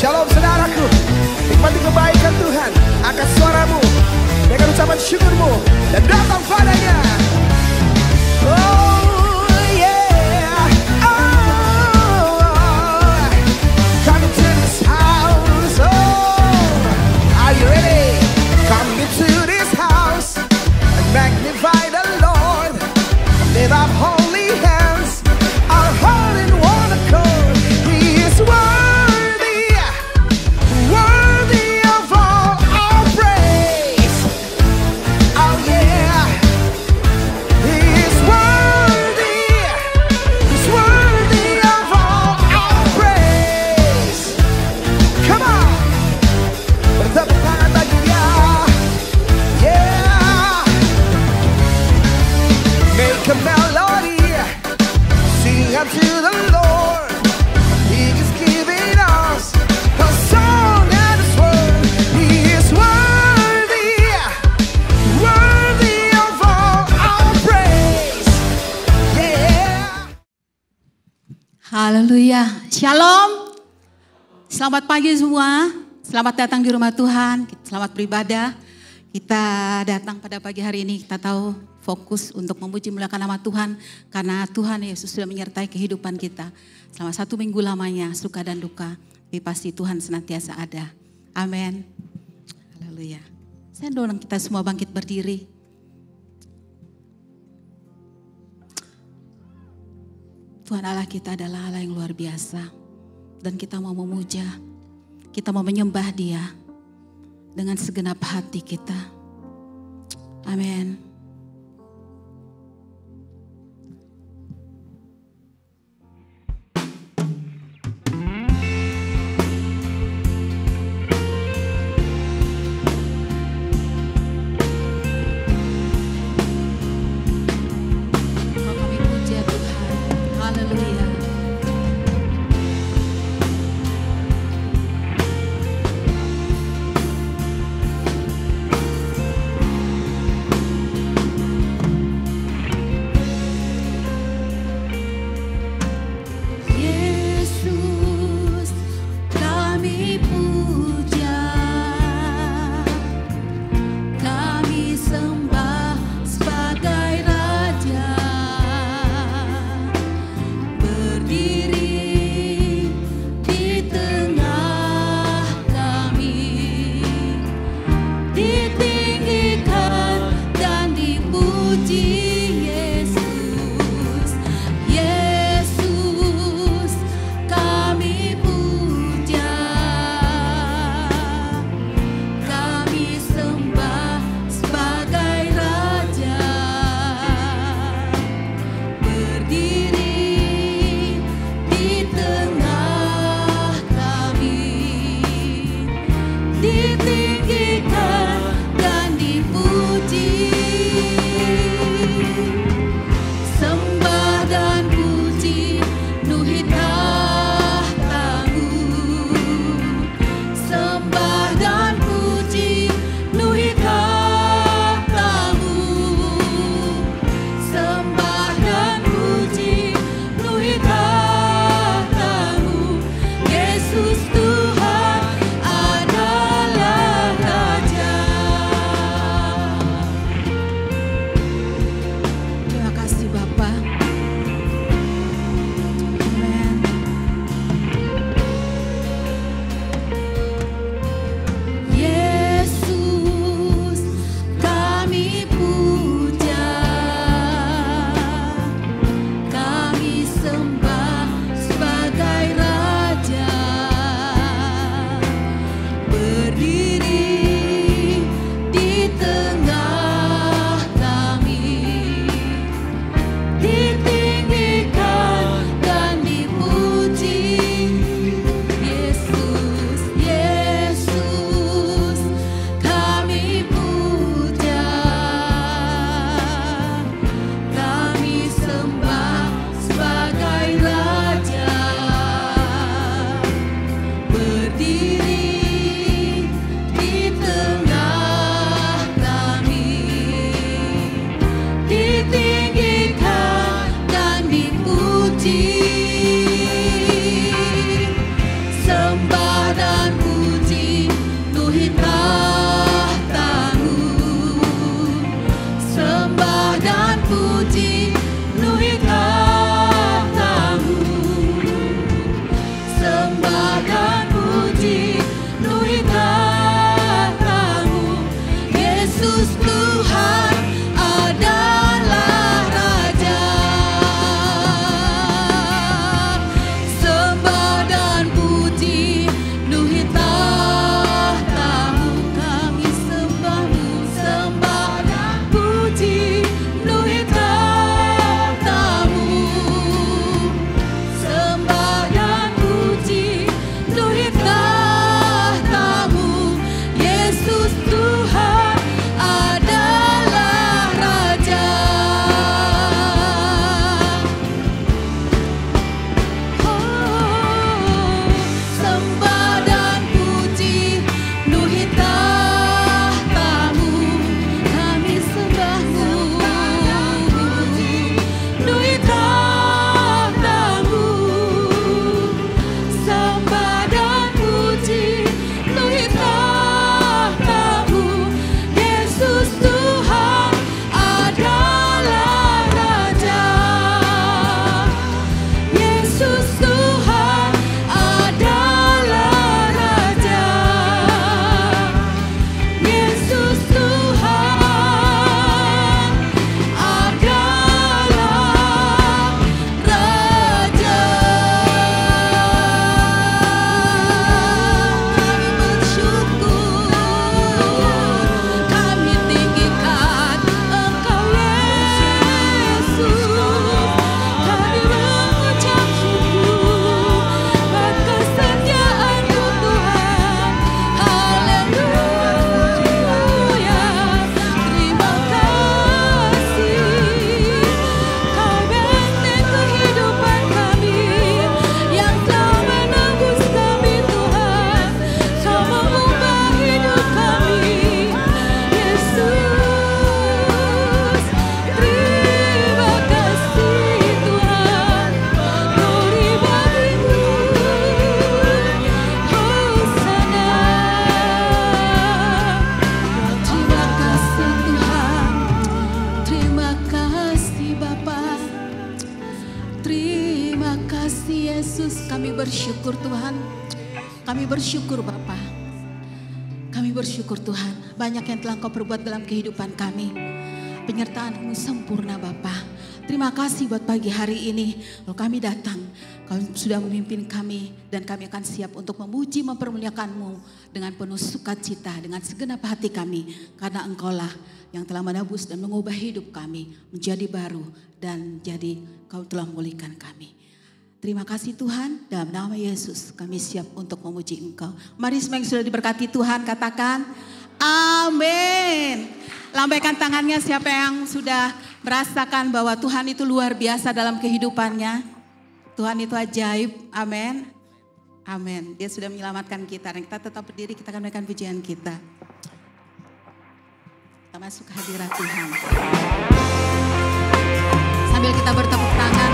Shalom saudaraku, nikmati kebaikan Tuhan. Angkat suaramu dengan ucapan syukurmu dan datang padanya. Oh yeah, oh, come into this house. Oh, are you ready? Come into this house and magnify the Lord. Lift up holy hands, our heart in one accord. He is worthy, worthy of all our praise. Oh yeah, He is worthy, He's worthy of all our praise. Come on, bertepuk tangan bagi Dia. Yeah, make a melody, sing unto the Lord. He is giving us a song and His word. He is worthy, worthy of all our praise. Yeah. Haleluya. Shalom. Selamat pagi semua. Selamat datang di rumah Tuhan. Selamat beribadah. Kita datang pada pagi hari ini. Kita tahu fokus untuk memuji muliakan nama Tuhan. Karena Tuhan Yesus sudah menyertai kehidupan kita. Selama 1 minggu lamanya, suka dan duka. Tapi pasti Tuhan senantiasa ada. Amin. Haleluya. Saya dorong kita semua bangkit berdiri. Tuhan Allah kita adalah Allah yang luar biasa. Dan kita mau memuja. Kita mau menyembah Dia. Dengan segenap hati kita. Amin. Kami puja Tuhan. Haleluya. Yesus kami bersyukur Tuhan. Kami bersyukur Bapa. Kami bersyukur Tuhan. Banyak yang telah Engkau perbuat dalam kehidupan kami. Penyertaan-Mu sempurna Bapa. Terima kasih buat pagi hari ini. Kalau kami datang, Kau sudah memimpin kami. Dan kami akan siap untuk memuji, mempermuliakan-Mu. Dengan penuh sukacita, dengan segenap hati kami. Karena Engkau-lah yang telah menebus dan mengubah hidup kami menjadi baru. Dan jadi Kau telah memulihkan kami. Terima kasih Tuhan, dalam nama Yesus kami siap untuk memuji Engkau. Mari semua yang sudah diberkati Tuhan katakan amin. Lambaikan tangannya siapa yang sudah merasakan bahwa Tuhan itu luar biasa dalam kehidupannya. Tuhan itu ajaib, amin. Amin, Dia sudah menyelamatkan kita. Dan kita tetap berdiri, kita akan menaikkan pujian kita. Kita masuk ke hadirat Tuhan. Sambil kita bertepuk tangan.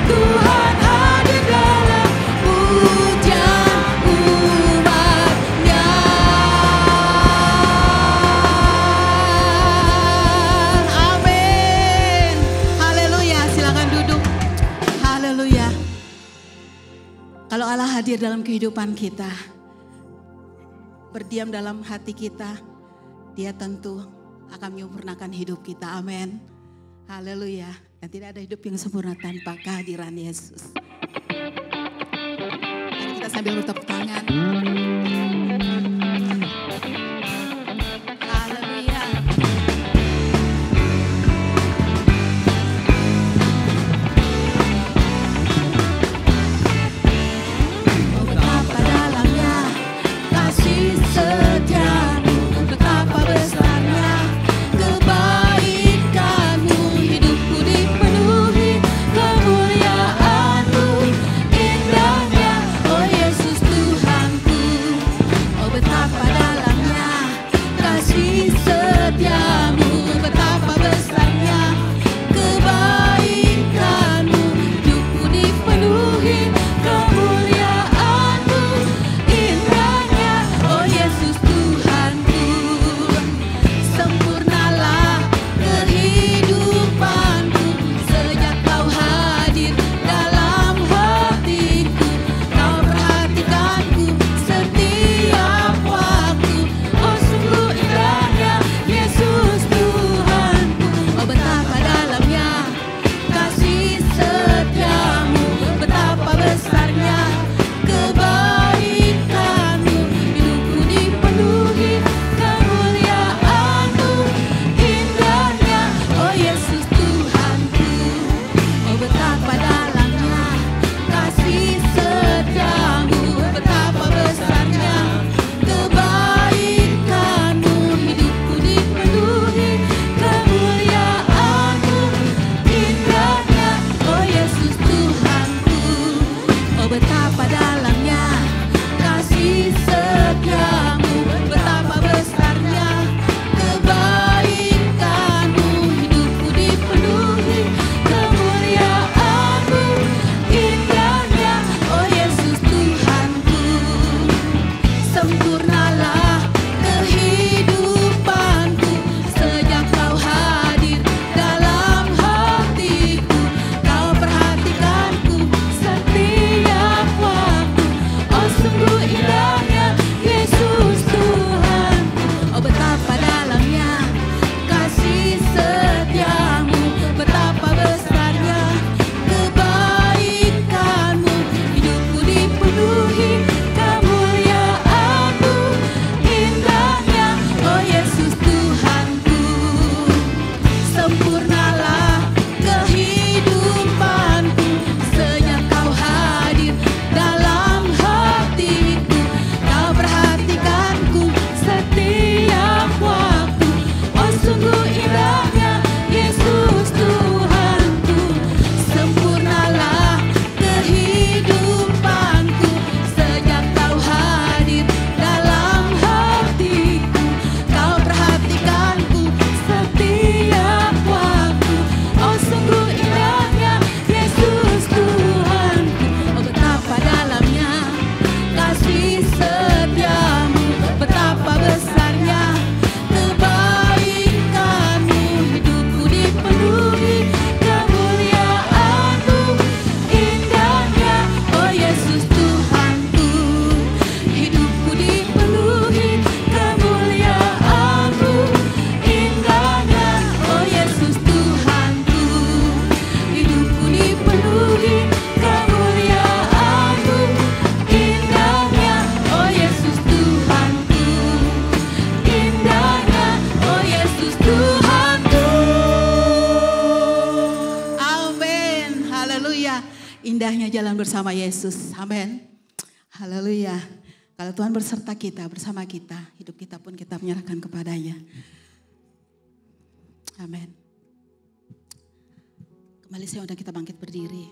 Tuhan hadir dalam pujian. Kalau Allah hadir dalam kehidupan kita, berdiam dalam hati kita, Dia tentu akan menyempurnakan hidup kita. Amin. Haleluya. Dan tidak ada hidup yang sempurna tanpa kehadiran Yesus. Mari kita sambil bertepuk tangan. Haleluya. Oh, betapa dalamnya kasih setiamu, betapa besarnya kebaikanmu, hidupku dipenuhi kemuliaan-Mu, indahnya, oh Yesus Tuhanku. Oh, betapa dalamnya kasih setiamu, betapa besarnya kebaikanmu, hidupku dipenuhi kemuliaan-Mu, indahnya, oh Yesus Tuhanku. Sempurnalah kehidupanku sejak Kau hadir dalam hatiku. Kau perhatikanku setiap waktu. Oh, sungguh indahnya Yesus Tuhanku. Oh, betapa dalamnya kasih setiamu, betapa besarnya kebaikanmu, hidupku dipenuhi kemuliaan-Mu, indahnya, oh Yesus Tuhanku. Oh, betapa dalamnya kasih setiamu, betapa besarnya kebaikanmu, hidupku dipenuhi kemuliaan-Mu, indahnya, oh Yesus Tuhanku. Oh, betapa dalamnya kasih setiamu, betapa besarnya kebaikanmu, hidupku dipenuhi kemuliaan-Mu, indahnya, oh Yesus Tuhanku. Sempurnalah kehidupanku sejak Kau hadir dalam hatiku. Kau perhatikanku setiap waktu. Oh, sungguh indahnya Yesus Tuhanku. Oh, betapa dalamnya kasih setiamu, betapa besarnya kebaikanmu, hidupku dipenuhi kemuliaan-Mu, indahnya, oh Yesus Tuhanku. Sempurnalah kehidupanku sejak Kau hadir dalam hatiku. Kau perhatikanku setiap waktu. Oh, sungguh indahnya Yesus Tuhanku. Sempurnalah kehidupanku sejak Kau hadir dalam hatiku. Kau perhatikanku setiap waktu. Oh, sungguh indahnya Yesus Tuhanku. Oh, betapa dalamnya kasih setiamu, betapa besarnya kebaikanmu, hidupku dipenuhi kemuliaan-Mu, indahnya, oh Yesus Tuhanku. Hidupku dipenuhi kemuliaan-Mu, indahnya, oh Yesus Tuhanku. Hidupku dipenuhi kemuliaan-Mu, indahnya, oh Yesus Tuhanku. Indahnya, oh Yesus Tuhanku. Amin. Haleluya. Indahnya jalan bersama Yesus. Amin. Haleluya. Kalau Tuhan berserta kita, bersama kita, hidup kita pun kita menyerahkan kepada-Nya. Amin. Kembali saya undang kita bangkit berdiri.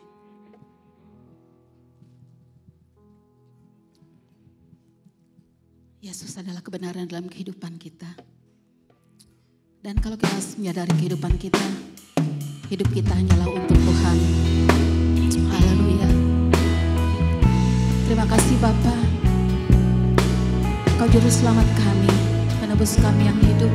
Yesus adalah kebenaran dalam kehidupan kita. Dan kalau kita menyadari kehidupan kita, hidup kita hanyalah untuk Tuhan. Haleluya. Terima kasih Bapa. Kau juru selamat kami, penebus kami yang hidup.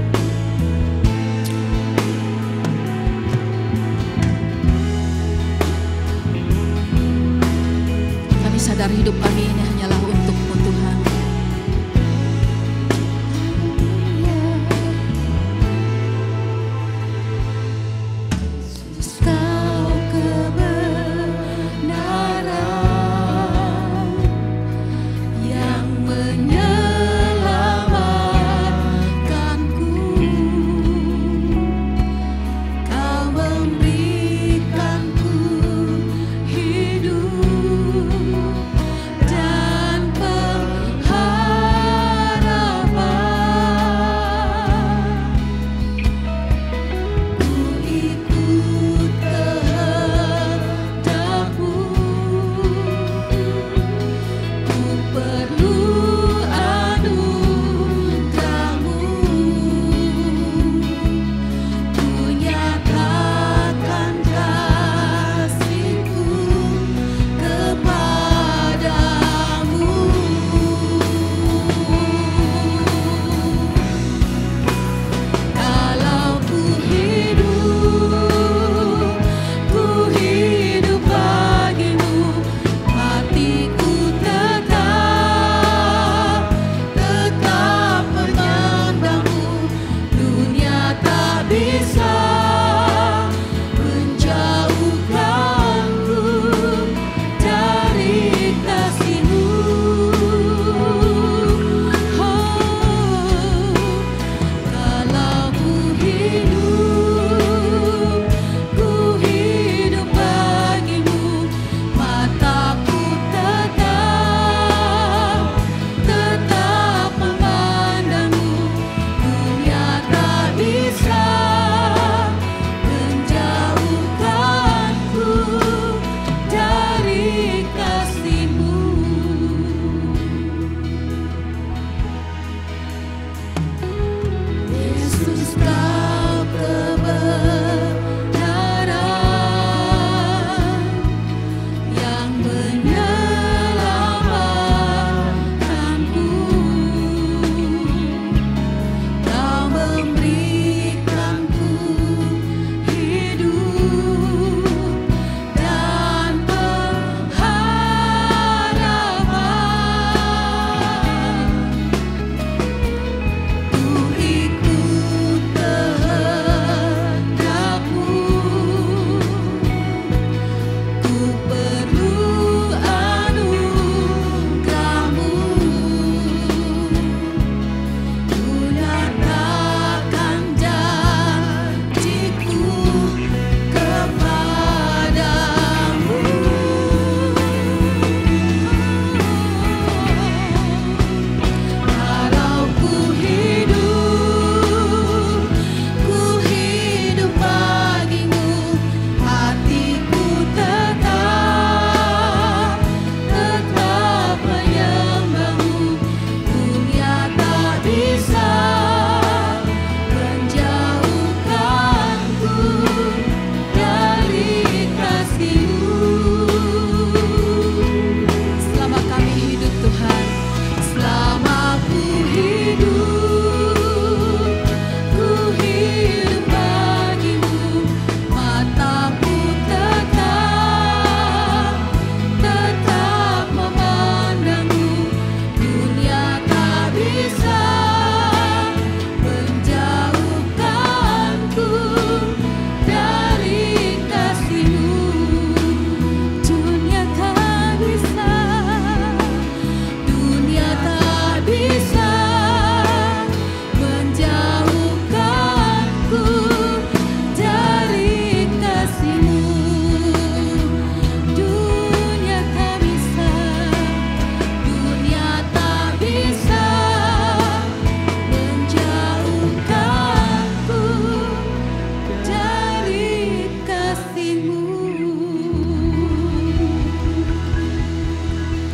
Kami sadar Biar hidup kami ini hanyalah untuk-Mu Tuhan.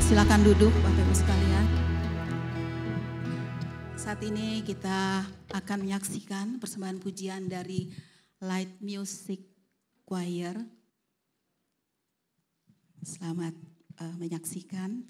Silakan duduk Bapak Ibu sekalian. Saat ini kita akan menyaksikan persembahan pujian dari Light Music Choir. Selamat menyaksikan.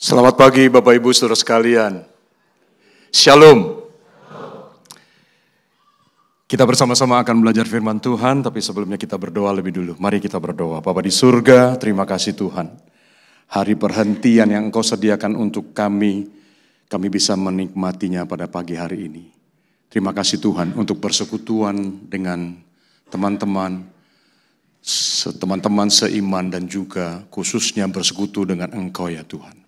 Selamat pagi Bapak Ibu Saudara sekalian. Shalom. Kita bersama-sama akan belajar firman Tuhan, tapi sebelumnya kita berdoa lebih dulu. Mari kita berdoa. Bapa di surga, terima kasih Tuhan. Hari perhentian yang Engkau sediakan untuk kami bisa menikmatinya pada pagi hari ini. Terima kasih Tuhan untuk persekutuan dengan teman-teman seiman dan juga khususnya bersekutu dengan Engkau ya Tuhan.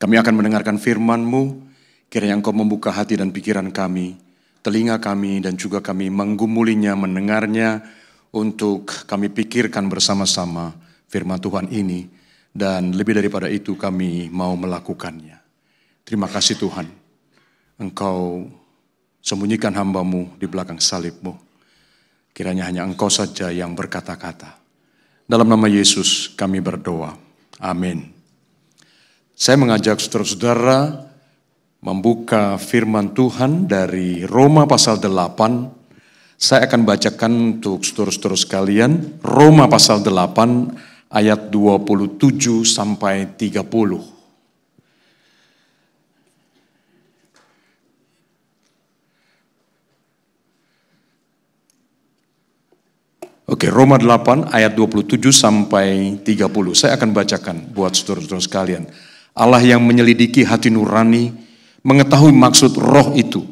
Kami akan mendengarkan firman-Mu, kiranya Engkau membuka hati dan pikiran kami, telinga kami dan juga kami menggumulinya, mendengarnya, untuk kami pikirkan bersama-sama firman Tuhan ini, dan lebih daripada itu kami mau melakukannya. Terima kasih Tuhan, Engkau sembunyikan hamba-Mu di belakang salib-Mu. Kiranya hanya Engkau saja yang berkata-kata. Dalam nama Yesus kami berdoa. Amin. Saya mengajak saudara-saudara membuka firman Tuhan dari Roma pasal 8. Saya akan bacakan untuk saudara-saudara sekalian. Roma pasal 8 ayat 27 sampai 30. Oke, Roma 8 ayat 27 sampai 30. Saya akan bacakan buat saudara-saudara sekalian. Allah yang menyelidiki hati nurani, mengetahui maksud roh itu,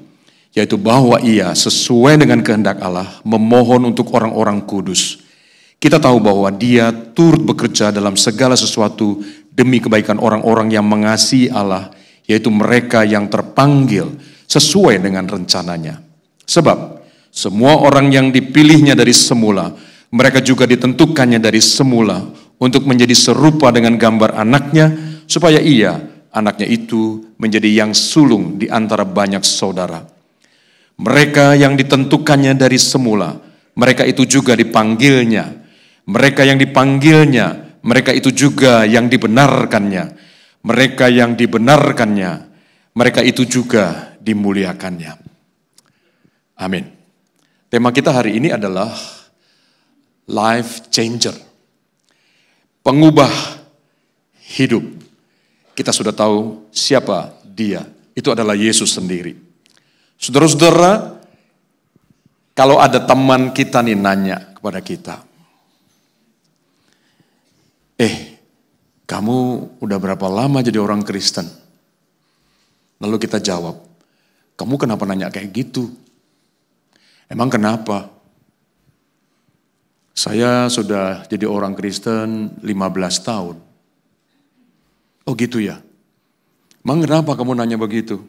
yaitu bahwa ia sesuai dengan kehendak Allah memohon untuk orang-orang kudus. Kita tahu bahwa dia turut bekerja dalam segala sesuatu demi kebaikan orang-orang yang mengasihi Allah, yaitu mereka yang terpanggil sesuai dengan rencananya. Sebab semua orang yang dipilihnya dari semula, mereka juga ditentukannya dari semula untuk menjadi serupa dengan gambar anaknya, supaya ia, anaknya itu, menjadi yang sulung di antara banyak saudara. Mereka yang ditentukannya dari semula, mereka itu juga dipanggilnya. Mereka yang dipanggilnya, mereka itu juga yang dibenarkannya. Mereka yang dibenarkannya, mereka itu juga dimuliakannya. Amin. Tema kita hari ini adalah life changer. Pengubah hidup. Kita sudah tahu siapa dia. Itu adalah Yesus sendiri. Saudara-saudara, kalau ada teman kita nih nanya kepada kita, kamu udah berapa lama jadi orang Kristen? Lalu kita jawab, kamu kenapa nanya kayak gitu? Emang kenapa? Saya sudah jadi orang Kristen 15 tahun. Oh gitu ya? Emang kenapa kamu nanya begitu?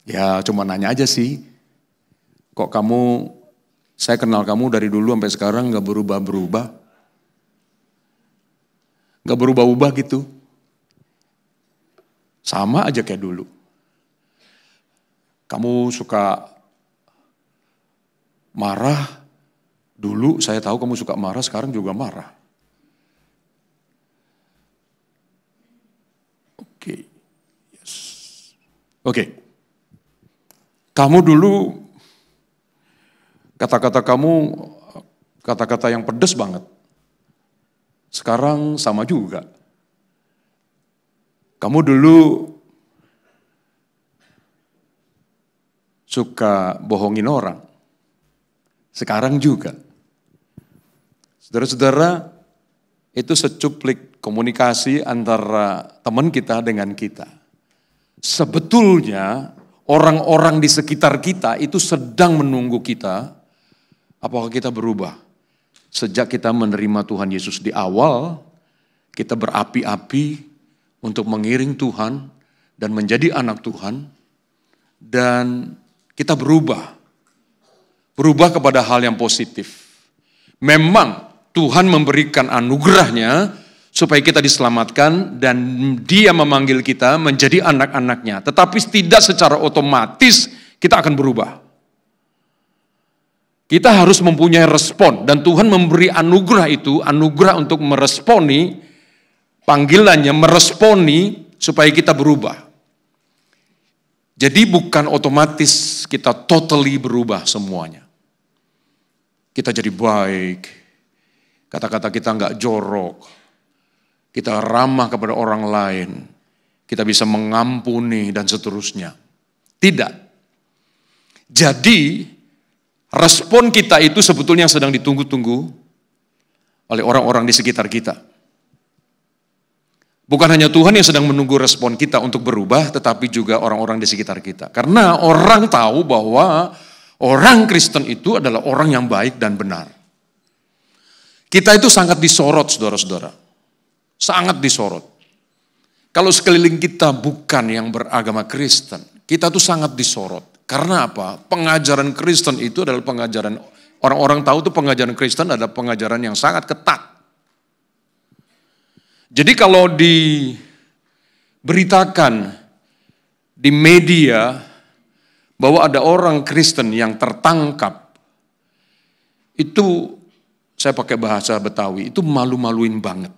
Ya cuma nanya aja sih. Kok saya kenal kamu dari dulu sampai sekarang gak berubah-berubah? Gak berubah-ubah gitu. Sama aja kayak dulu. Kamu suka marah. Dulu saya tahu kamu suka marah, sekarang juga marah. Oke. Kamu dulu kata-kata kamu kata-kata yang pedas banget. Sekarang sama juga. Kamu dulu suka bohongin orang. Sekarang juga. Saudara-saudara, itu secuplik komunikasi antara teman kita dengan kita. Sebetulnya orang-orang di sekitar kita itu sedang menunggu kita, apakah kita berubah. Sejak kita menerima Tuhan Yesus di awal, kita berapi-api untuk mengiring Tuhan dan menjadi anak Tuhan, dan kita berubah. Berubah kepada hal yang positif. Memang Tuhan memberikan anugerahnya supaya kita diselamatkan dan Dia memanggil kita menjadi anak-anaknya. Tetapi tidak secara otomatis kita akan berubah. Kita harus mempunyai respon dan Tuhan memberi anugerah itu, anugerah untuk meresponi panggilannya, meresponi supaya kita berubah. Jadi bukan otomatis kita totally berubah semuanya. Kita jadi baik, kata-kata kita nggak jorok, kita ramah kepada orang lain, kita bisa mengampuni dan seterusnya. Tidak. Jadi respon kita itu sebetulnya yang sedang ditunggu-tunggu oleh orang-orang di sekitar kita. Bukan hanya Tuhan yang sedang menunggu respon kita untuk berubah, tetapi juga orang-orang di sekitar kita. Karena orang tahu bahwa orang Kristen itu adalah orang yang baik dan benar. Kita itu sangat disorot, saudara-saudara. Sangat disorot. Kalau sekeliling kita bukan yang beragama Kristen, kita tuh sangat disorot. Karena apa? Pengajaran Kristen itu adalah pengajaran, orang-orang tahu tuh pengajaran Kristen adalah pengajaran yang sangat ketat. Jadi kalau diberitakan di media bahwa ada orang Kristen yang tertangkap, itu saya pakai bahasa Betawi, itu malu-maluin banget.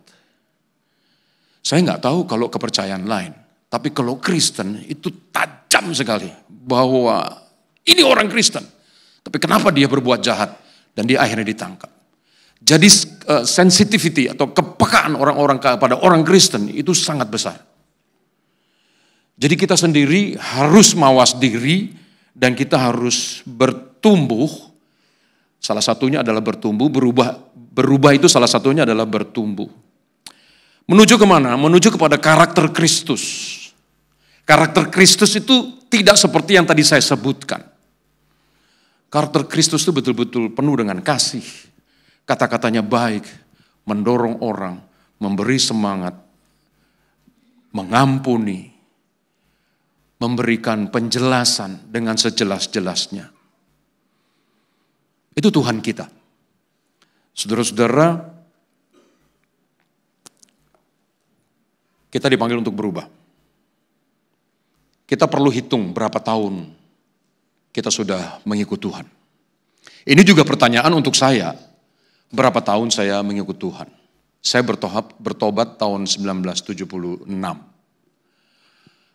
Saya nggak tahu kalau kepercayaan lain, tapi kalau Kristen itu tajam sekali bahwa ini orang Kristen, tapi kenapa dia berbuat jahat dan dia akhirnya ditangkap. Jadi sensitivity atau kepekaan orang-orang kepada orang Kristen itu sangat besar. Jadi kita sendiri harus mawas diri dan kita harus bertumbuh. Salah satunya adalah bertumbuh, berubah itu salah satunya adalah bertumbuh. Menuju kemana? Menuju kepada karakter Kristus. Karakter Kristus itu tidak seperti yang tadi saya sebutkan. Karakter Kristus itu betul-betul penuh dengan kasih. Kata-katanya baik, mendorong orang, memberi semangat, mengampuni, memberikan penjelasan dengan sejelas-jelasnya. Itu Tuhan kita. Saudara-saudara, kita dipanggil untuk berubah. Kita perlu hitung berapa tahun kita sudah mengikut Tuhan. Ini juga pertanyaan untuk saya. Berapa tahun saya mengikut Tuhan? Saya bertobat tahun 1976.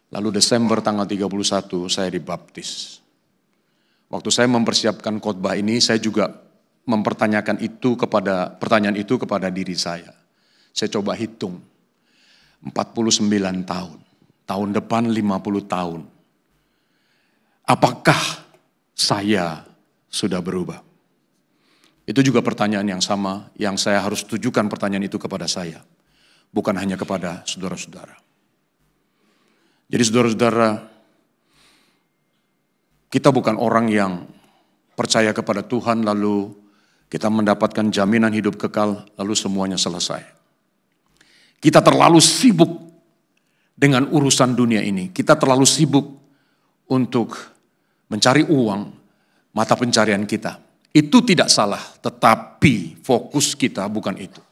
Lalu Desember tanggal 31 saya dibaptis. Waktu saya mempersiapkan khotbah ini, saya juga mempertanyakan pertanyaan itu kepada diri saya. Saya coba hitung. 49 tahun. Tahun depan 50 tahun. Apakah saya sudah berubah? Itu juga pertanyaan yang sama yang saya harus tujukan pertanyaan itu kepada saya. Bukan hanya kepada saudara-saudara. Jadi saudara-saudara, kita bukan orang yang percaya kepada Tuhan lalu kita mendapatkan jaminan hidup kekal lalu semuanya selesai. Kita terlalu sibuk dengan urusan dunia ini. Kita terlalu sibuk untuk mencari uang, mata pencarian kita. Itu tidak salah, tetapi fokus kita bukan itu.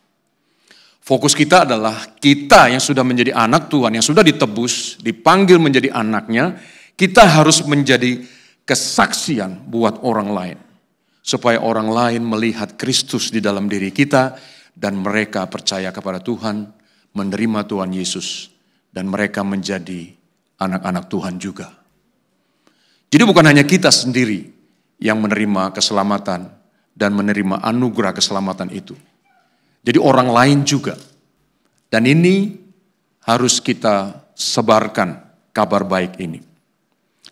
Fokus kita adalah kita yang sudah menjadi anak Tuhan, yang sudah ditebus, dipanggil menjadi anaknya, kita harus menjadi kesaksian buat orang lain. Supaya orang lain melihat Kristus di dalam diri kita dan mereka percaya kepada Tuhan, menerima Tuhan Yesus, dan mereka menjadi anak-anak Tuhan juga. Jadi bukan hanya kita sendiri yang menerima keselamatan dan menerima anugerah keselamatan itu. Jadi orang lain juga. Dan ini harus kita sebarkan kabar baik ini.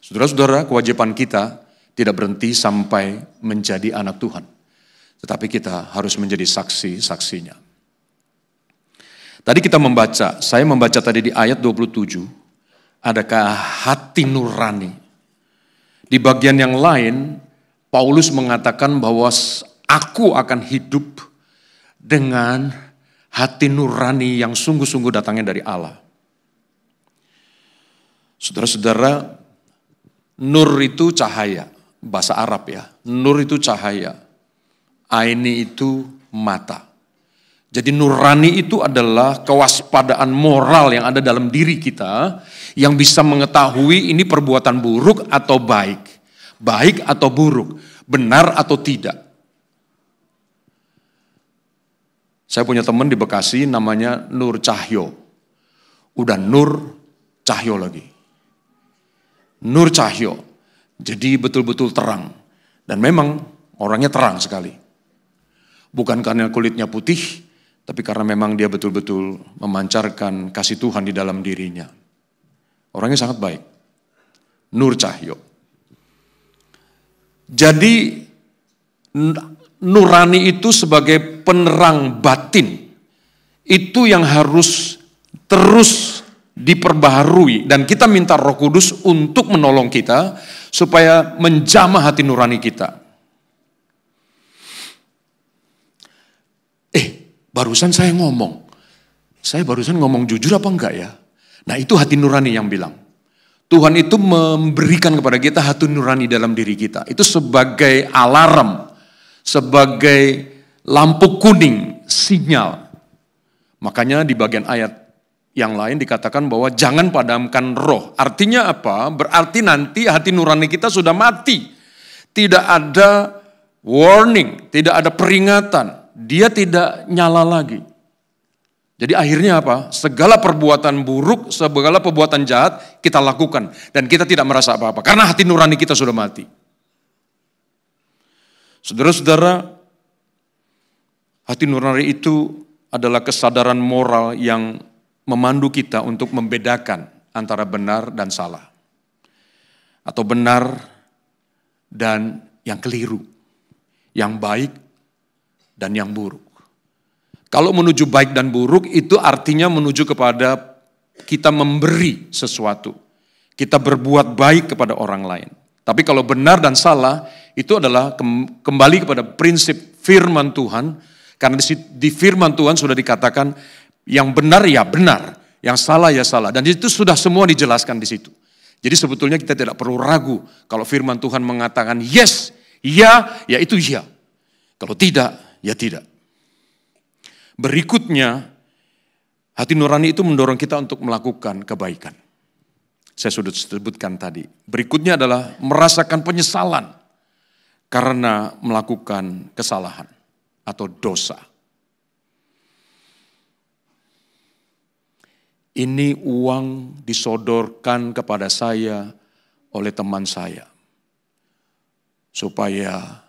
Saudara-saudara, kewajiban kita tidak berhenti sampai menjadi anak Tuhan. Tetapi kita harus menjadi saksi-saksinya. Tadi saya membaca tadi di ayat 27, adakah hati nurani. Di bagian yang lain, Paulus mengatakan bahwa aku akan hidup dengan hati nurani yang sungguh-sungguh datangnya dari Allah. Saudara-saudara, nur itu cahaya, bahasa Arab ya. Nur itu cahaya, aini itu mata. Jadi nurani itu adalah kewaspadaan moral yang ada dalam diri kita yang bisa mengetahui ini perbuatan buruk atau baik, baik atau buruk, benar atau tidak. Saya punya teman di Bekasi namanya Nur Cahyo. Udah Nur Cahyo lagi. Nur Cahyo. Jadi betul-betul terang. Dan memang orangnya terang sekali. Bukan karena kulitnya putih, tapi karena memang dia betul-betul memancarkan kasih Tuhan di dalam dirinya. Orangnya sangat baik. Nur Cahyo. Jadi nurani itu sebagai penerang batin. Itu yang harus terus diperbaharui. Dan kita minta Roh Kudus untuk menolong kita supaya menjamah hati nurani kita. Barusan saya barusan ngomong jujur apa enggak ya? Nah itu hati nurani yang bilang. Tuhan itu memberikan kepada kita hati nurani dalam diri kita. Itu sebagai alarm, sebagai lampu kuning, sinyal. Makanya di bagian ayat yang lain dikatakan bahwa jangan padamkan roh. Artinya apa? Berarti nanti hati nurani kita sudah mati. Tidak ada warning, tidak ada peringatan. Dia tidak nyala lagi. Jadi akhirnya apa? Segala perbuatan buruk, segala perbuatan jahat kita lakukan. Dan kita tidak merasa apa-apa. Karena hati nurani kita sudah mati. Saudara-saudara, hati nurani itu adalah kesadaran moral yang memandu kita untuk membedakan antara benar dan salah. Atau benar dan yang keliru. Yang baik dan yang buruk. Kalau menuju baik dan buruk itu artinya menuju kepada kita memberi sesuatu. Kita berbuat baik kepada orang lain. Tapi kalau benar dan salah itu adalah kembali kepada prinsip firman Tuhan. Karena di firman Tuhan sudah dikatakan yang benar ya benar, yang salah ya salah. Dan itu sudah semua dijelaskan di situ. Jadi sebetulnya kita tidak perlu ragu kalau firman Tuhan mengatakan yes, ya itu ya. Kalau tidak, ya tidak. Berikutnya, hati nurani itu mendorong kita untuk melakukan kebaikan. Saya sudah sebutkan tadi. Berikutnya adalah merasakan penyesalan karena melakukan kesalahan atau dosa. Ini uang disodorkan kepada saya oleh teman saya. Supaya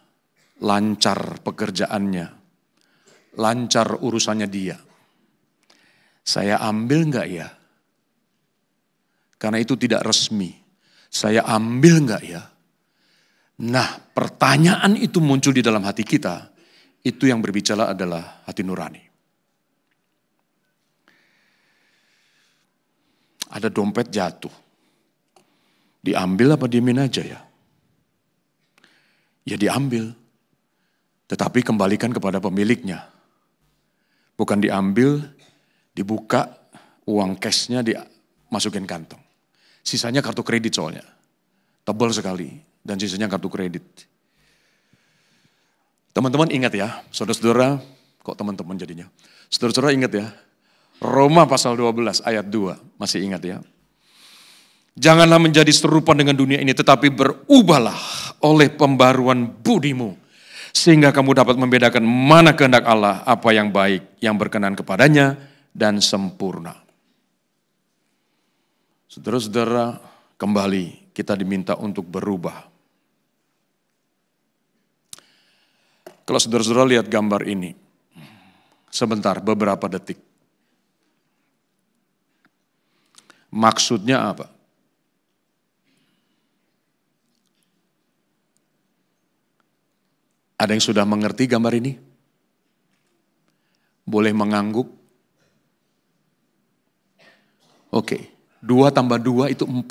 lancar pekerjaannya, lancar urusannya dia. Saya ambil enggak ya? Karena itu tidak resmi. Saya ambil enggak ya? Nah, pertanyaan itu muncul di dalam hati kita. Itu yang berbicara adalah hati nurani. Ada dompet jatuh. Diambil apa diemin aja ya? Ya diambil. Tetapi kembalikan kepada pemiliknya. Bukan diambil, dibuka, uang cashnya dimasukin kantong. Sisanya kartu kredit soalnya. Tebal sekali. Dan sisanya kartu kredit. Teman-teman ingat ya, saudara-saudara, kok teman-teman jadinya. Saudara-saudara ingat ya, Roma pasal 12 ayat 2, masih ingat ya. Janganlah menjadi serupa dengan dunia ini, tetapi berubahlah oleh pembaruan budimu. Sehingga kamu dapat membedakan mana kehendak Allah, apa yang baik, yang berkenan kepadanya, dan sempurna. Saudara-saudara, kembali kita diminta untuk berubah. Kalau saudara-saudara lihat gambar ini, sebentar, beberapa detik. Maksudnya apa? Ada yang sudah mengerti gambar ini? Boleh mengangguk? Oke, 2 tambah 2 itu 4.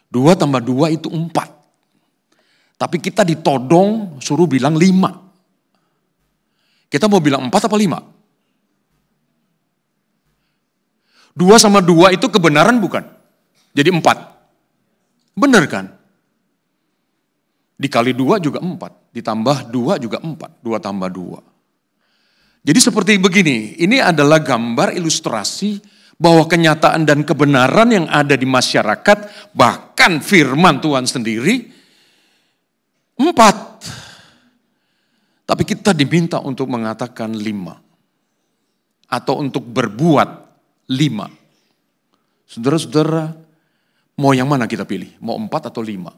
2 tambah 2 itu 4. Tapi kita ditodong suruh bilang 5. Kita mau bilang 4 apa 5? 2 sama 2 itu kebenaran bukan? Jadi 4. Benar kan? Dikali 2 juga 4. Ditambah 2 juga 4. 2 tambah 2. Jadi seperti begini, ini adalah gambar ilustrasi bahwa kenyataan dan kebenaran yang ada di masyarakat, bahkan firman Tuhan sendiri, 4. Tapi kita diminta untuk mengatakan 5. Atau untuk berbuat 5. Saudara-saudara, mau yang mana kita pilih? Mau 4 atau 5?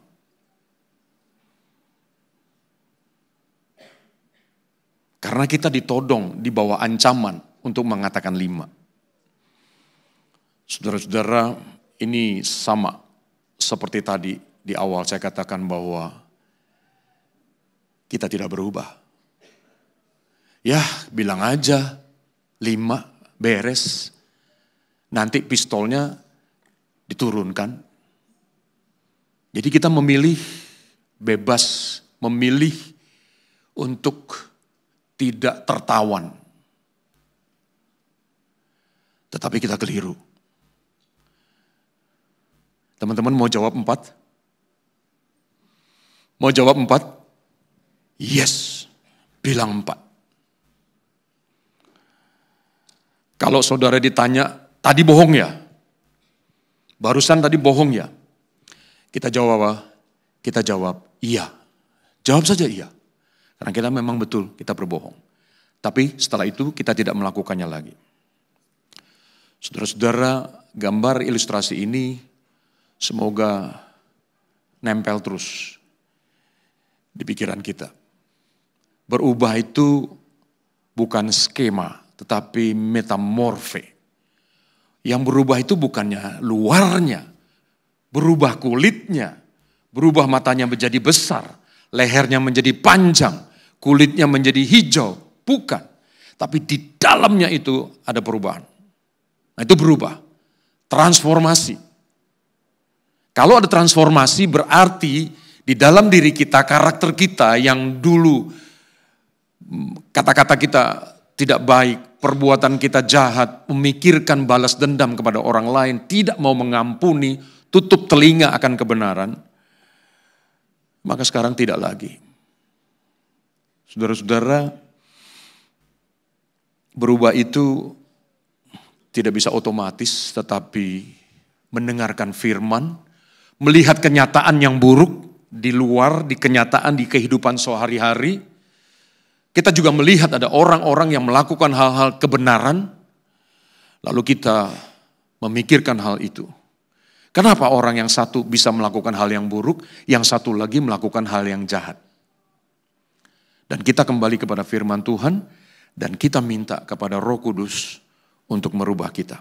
Karena kita ditodong di bawah ancaman untuk mengatakan 5. Saudara-saudara, ini sama seperti tadi di awal saya katakan bahwa kita tidak berubah. Ya, bilang aja 5, beres. Nanti pistolnya diturunkan. Jadi kita memilih, bebas memilih untuk tidak tertawan. Tetapi kita keliru. Teman-teman mau jawab 4? Mau jawab 4? Yes, bilang 4. Kalau saudara ditanya, tadi bohong ya? Barusan tadi bohong ya? Kita jawab apa? Kita jawab iya. Jawab saja iya. Karena kita memang betul, kita berbohong. Tapi setelah itu kita tidak melakukannya lagi. Saudara-saudara, gambar ilustrasi ini semoga nempel terus di pikiran kita. Berubah itu bukan skema, tetapi metamorfe. Yang berubah itu bukannya luarnya, berubah kulitnya, berubah matanya menjadi besar, lehernya menjadi panjang, kulitnya menjadi hijau. Bukan, tapi di dalamnya itu ada perubahan. Nah itu berubah, transformasi. Kalau ada transformasi berarti di dalam diri kita, karakter kita yang dulu kata-kata kita tidak baik, perbuatan kita jahat, memikirkan balas dendam kepada orang lain, tidak mau mengampuni, tutup telinga akan kebenaran, maka sekarang tidak lagi. Saudara-saudara, berubah itu tidak bisa otomatis, tetapi mendengarkan firman, melihat kenyataan yang buruk di luar, di kenyataan, di kehidupan sehari-hari. Kita juga melihat ada orang-orang yang melakukan hal-hal kebenaran, lalu kita memikirkan hal itu. Kenapa orang yang satu bisa melakukan hal yang buruk, yang satu lagi melakukan hal yang jahat? Dan kita kembali kepada firman Tuhan, dan kita minta kepada Roh Kudus untuk merubah kita.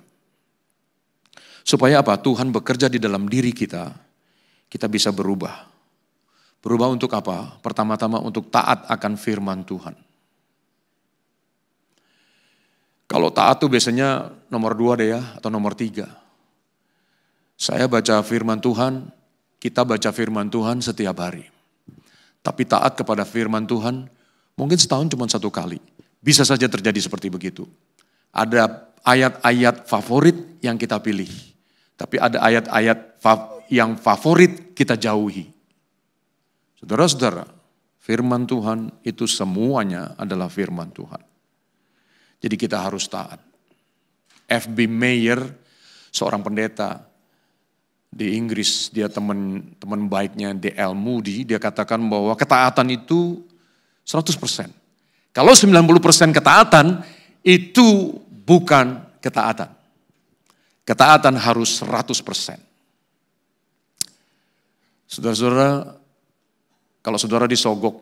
Supaya apa? Tuhan bekerja di dalam diri kita, kita bisa berubah. Berubah untuk apa? Pertama-tama untuk taat akan firman Tuhan. Kalau taat tuh biasanya nomor 2 deh ya, atau nomor 3. Saya baca firman Tuhan, kita baca firman Tuhan setiap hari. Tapi taat kepada firman Tuhan mungkin setahun cuma 1 kali. Bisa saja terjadi seperti begitu. Ada ayat-ayat favorit yang kita pilih. Tapi ada ayat-ayat yang favorit kita jauhi. Saudara-saudara, firman Tuhan itu semuanya adalah firman Tuhan. Jadi kita harus taat. F.B. Meyer, seorang pendeta di Inggris, dia teman baiknya D.L. Moody, dia katakan bahwa ketaatan itu 100%. Kalau 90% ketaatan, itu bukan ketaatan. Ketaatan harus 100%. Saudara-saudara, kalau saudara disogok,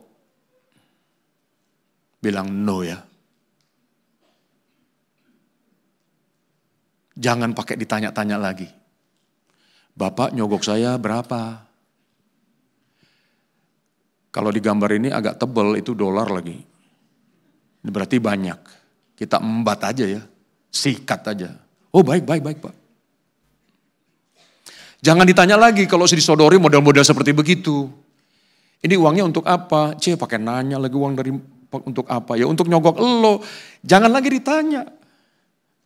bilang no ya. Jangan pakai ditanya-tanya lagi. Bapak nyogok saya berapa? Kalau di gambar ini agak tebal, itu dolar lagi. Ini berarti banyak. Kita embat aja ya, sikat aja. Oh baik Pak. Jangan ditanya lagi kalau disodori model-model seperti begitu. Ini uangnya untuk apa? Pakai nanya lagi uang dari untuk apa? Ya untuk nyogok lo. Jangan lagi ditanya.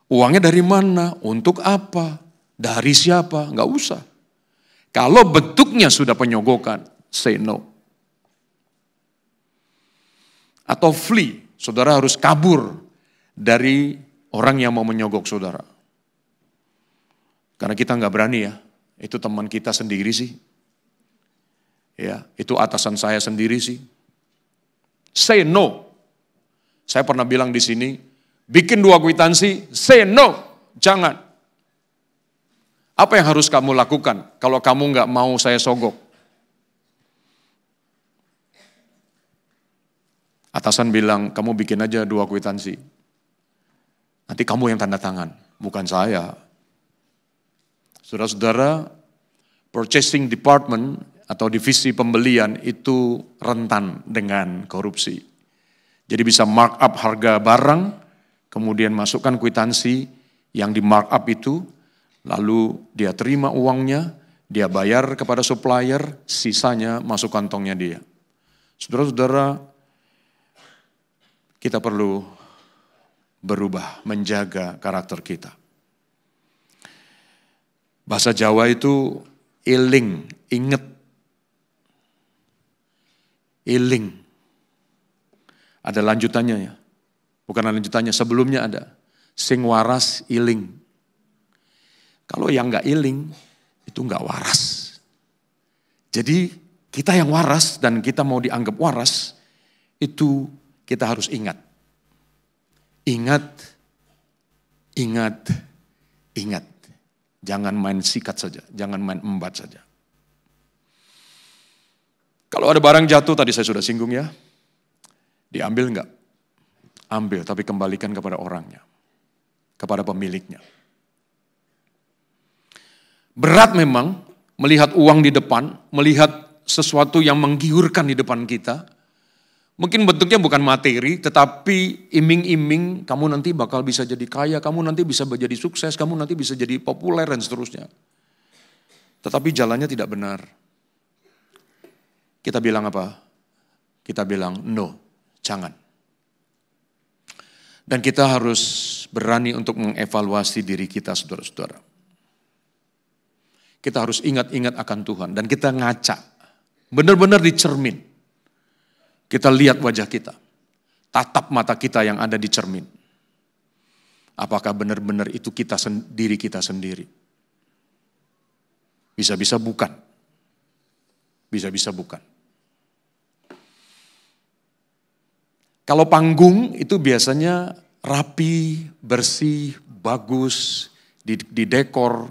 Uangnya dari mana? Untuk apa? Dari siapa? Enggak usah. Kalau bentuknya sudah penyogokan, say no. Atau flee. Saudara harus kabur dari orang yang mau menyogok saudara. Karena kita enggak berani ya. Itu teman kita sendiri sih. Ya, itu atasan saya sendiri sih. Say no. Saya pernah bilang di sini, bikin 2 kwitansi, say no. Jangan. Apa yang harus kamu lakukan kalau kamu nggak mau saya sogok? Atasan bilang, kamu bikin aja 2 kwitansi. Nanti kamu yang tanda tangan, bukan saya. Saudara-saudara, purchasing department atau divisi pembelian itu rentan dengan korupsi. Jadi bisa markup harga barang, kemudian masukkan kwitansi yang di markup itu, lalu dia terima uangnya, dia bayar kepada supplier, sisanya masuk kantongnya dia. Saudara-saudara, kita perlu berubah, menjaga karakter kita. Bahasa Jawa itu eling, inget. Eling. Ada lanjutannya ya. Bukan lanjutannya, sebelumnya ada. Sing waras iling. Kalau yang gak iling, itu gak waras. Jadi kita yang waras dan kita mau dianggap waras, itu kita harus ingat. Ingat, ingat, ingat. Jangan main sikat saja, jangan main embat saja. Kalau ada barang jatuh, tadi saya sudah singgung ya, diambil enggak? Ambil, tapi kembalikan kepada orangnya, kepada pemiliknya. Berat memang melihat uang di depan, melihat sesuatu yang menggiurkan di depan kita. Mungkin bentuknya bukan materi, tetapi iming-iming kamu nanti bakal bisa jadi kaya, kamu nanti bisa menjadi sukses, kamu nanti bisa jadi populer dan seterusnya. Tetapi jalannya tidak benar. Kita bilang apa? Kita bilang no, jangan. Dan kita harus berani untuk mengevaluasi diri kita, saudara-saudara. Kita harus ingat-ingat akan Tuhan dan kita ngaca. Benar-benar di cermin. Kita lihat wajah kita. Tatap mata kita yang ada di cermin. Apakah benar-benar itu diri kita sendiri? Bisa-bisa bukan. Bisa-bisa bukan. Kalau panggung itu biasanya rapi, bersih, bagus, di dekor,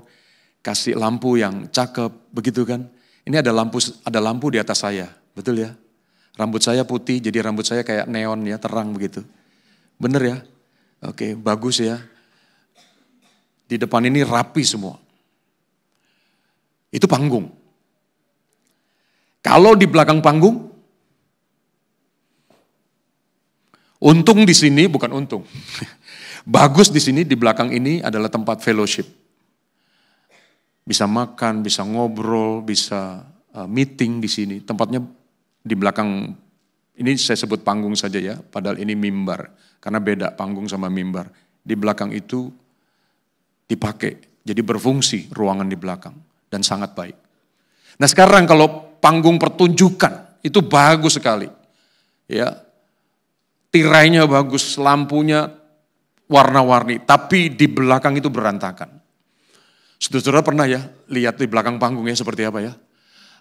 kasih lampu yang cakep, begitu kan? Ini ada lampu di atas saya, betul ya? Rambut saya putih, jadi rambut saya kayak neon ya, terang begitu. Bener ya? Oke, bagus ya. Di depan ini rapi semua. Itu panggung. Kalau di belakang panggung, untung di sini bukan untung. Bagus di sini, di belakang ini adalah tempat fellowship. Bisa makan, bisa ngobrol, bisa meeting di sini. Tempatnya di belakang, ini saya sebut panggung saja ya, padahal ini mimbar. Karena beda panggung sama mimbar. Di belakang itu dipakai, jadi berfungsi ruangan di belakang. Dan sangat baik. Nah sekarang kalau panggung pertunjukan, itu bagus sekali. Ya, tirainya bagus, lampunya warna-warni, tapi di belakang itu berantakan. Saudara-saudara pernah ya lihat di belakang panggungnya seperti apa ya?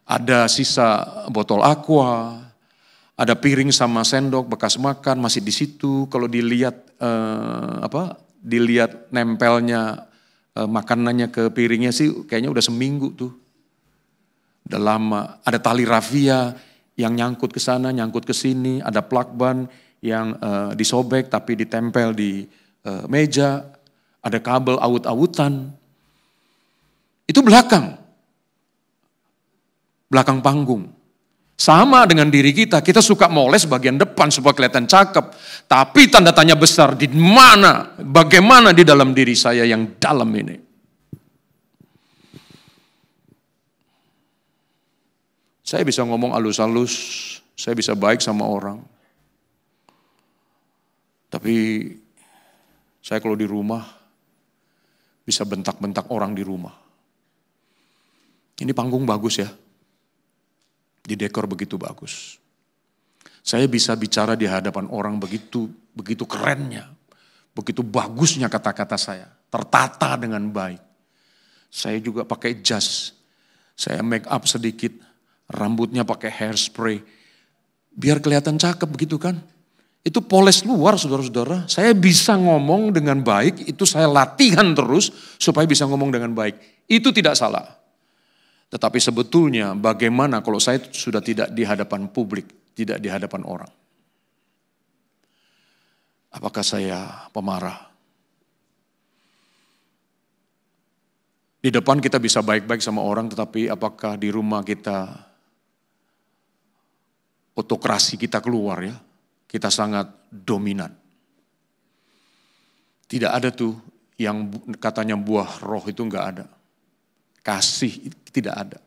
Ada sisa botol aqua, ada piring sama sendok bekas makan masih di situ. Kalau dilihat dilihat nempelnya makanannya ke piringnya sih kayaknya udah seminggu tuh. Udah lama. Ada tali rafia yang nyangkut ke sana, nyangkut ke sini, ada plakban yang disobek tapi ditempel di meja, ada kabel awut-awutan. Itu belakang panggung. Sama dengan diri kita suka moles bagian depan supaya kelihatan cakep. Tapi tanda tanya besar di mana, bagaimana di dalam diri saya yang dalam ini. Saya bisa ngomong halus-halus, saya bisa baik sama orang. Tapi saya kalau di rumah bisa bentak-bentak orang di rumah. Ini panggung bagus ya. Di dekor begitu bagus. Saya bisa bicara di hadapan orang begitu kerennya. Begitu bagusnya kata-kata saya. Tertata dengan baik. Saya juga pakai jas. Saya make up sedikit. Rambutnya pakai hairspray. Biar kelihatan cakep begitu kan. Itu poles luar saudara-saudara. Saya bisa ngomong dengan baik. Itu saya latihan terus supaya bisa ngomong dengan baik. Itu tidak salah. Tetapi sebetulnya bagaimana kalau saya sudah tidak di hadapan publik, tidak di hadapan orang. Apakah saya pemarah? Di depan kita bisa baik-baik sama orang, tetapi apakah di rumah kita, autokrasi kita keluar ya, kita sangat dominan. Tidak ada tuh yang katanya buah roh itu enggak ada. Kasih tidak ada.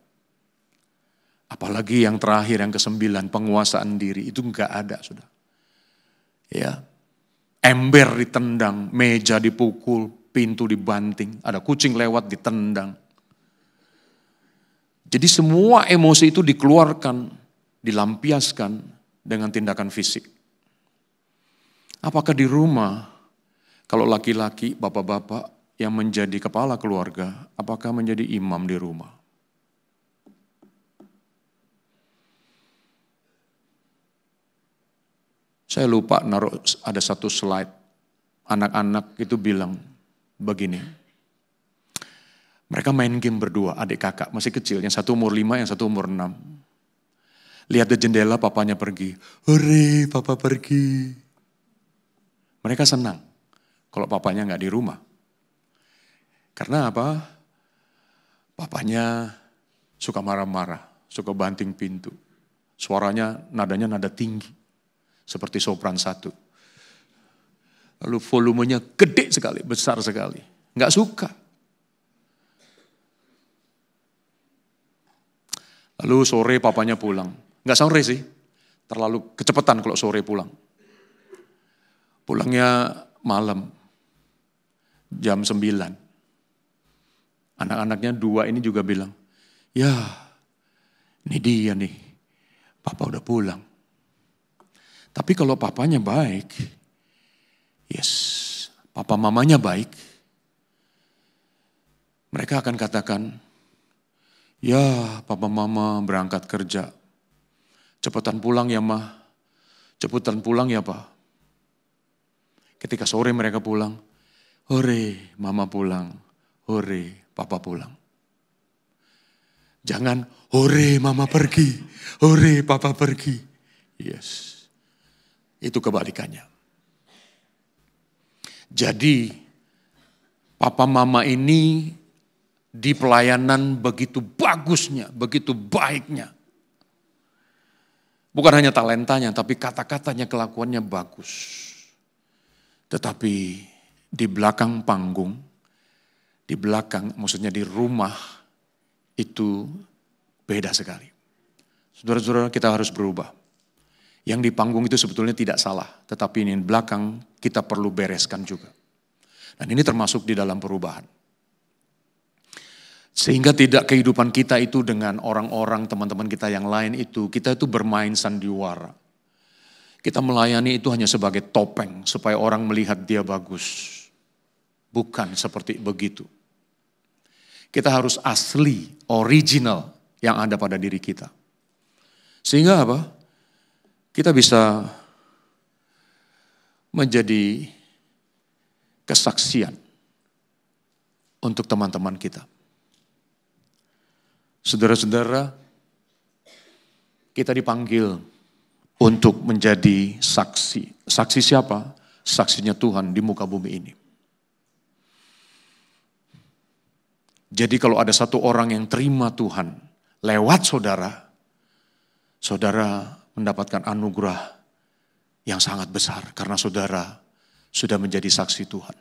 Apalagi yang terakhir, yang ke-9, penguasaan diri, itu enggak ada, sudah. Ya, ember ditendang, meja dipukul, pintu dibanting, ada kucing lewat ditendang. Jadi semua emosi itu dikeluarkan, dilampiaskan dengan tindakan fisik. Apakah di rumah, kalau laki-laki, bapak-bapak yang menjadi kepala keluarga, apakah menjadi imam di rumah? Saya lupa naruh ada satu slide. Anak-anak itu bilang begini. Mereka main game berdua, adik kakak masih kecil. Yang satu umur 5, yang satu umur 6. Lihat di jendela papanya pergi. Hore, papa pergi. Mereka senang kalau papanya nggak di rumah. Karena apa? Papanya suka marah-marah, suka banting pintu. Suaranya, nadanya nada tinggi. Seperti sopran 1. Lalu volumenya gede sekali, besar sekali. Nggak suka. Lalu sore papanya pulang. Nggak sore sih, terlalu kecepatan kalau sore pulang. Pulangnya malam, jam 9. Anak-anaknya 2 ini juga bilang, ya ini dia nih, papa udah pulang. Tapi kalau papanya baik, yes, papa mamanya baik, mereka akan katakan, ya papa mama berangkat kerja, cepetan pulang ya mah, cepetan pulang ya pak. Ketika sore mereka pulang, hore mama pulang, hore papa pulang. Jangan hore mama pergi, hore papa pergi. Yes. Itu kebalikannya. Jadi papa mama ini di pelayanan begitu bagusnya, begitu baiknya. Bukan hanya talentanya, tapi kata-katanya, kelakuannya bagus. Tetapi di belakang panggung, di belakang maksudnya di rumah itu beda sekali. Saudara-saudara, kita harus berubah. Yang di panggung itu sebetulnya tidak salah, tetapi ini di belakang kita perlu bereskan juga. Dan ini termasuk di dalam perubahan. Sehingga tidak kehidupan kita itu dengan orang-orang, teman-teman kita yang lain itu, kita itu bermain sandiwara. Kita melayani itu hanya sebagai topeng, supaya orang melihat dia bagus. Bukan seperti begitu. Kita harus asli, original yang ada pada diri kita. Sehingga apa? Kita bisa menjadi kesaksian untuk teman-teman kita. Saudara-saudara, kita dipanggil untuk menjadi saksi. Saksi siapa? Saksinya Tuhan di muka bumi ini. Jadi kalau ada satu orang yang terima Tuhan lewat saudara, saudara mendapatkan anugerah yang sangat besar karena saudara sudah menjadi saksi Tuhan.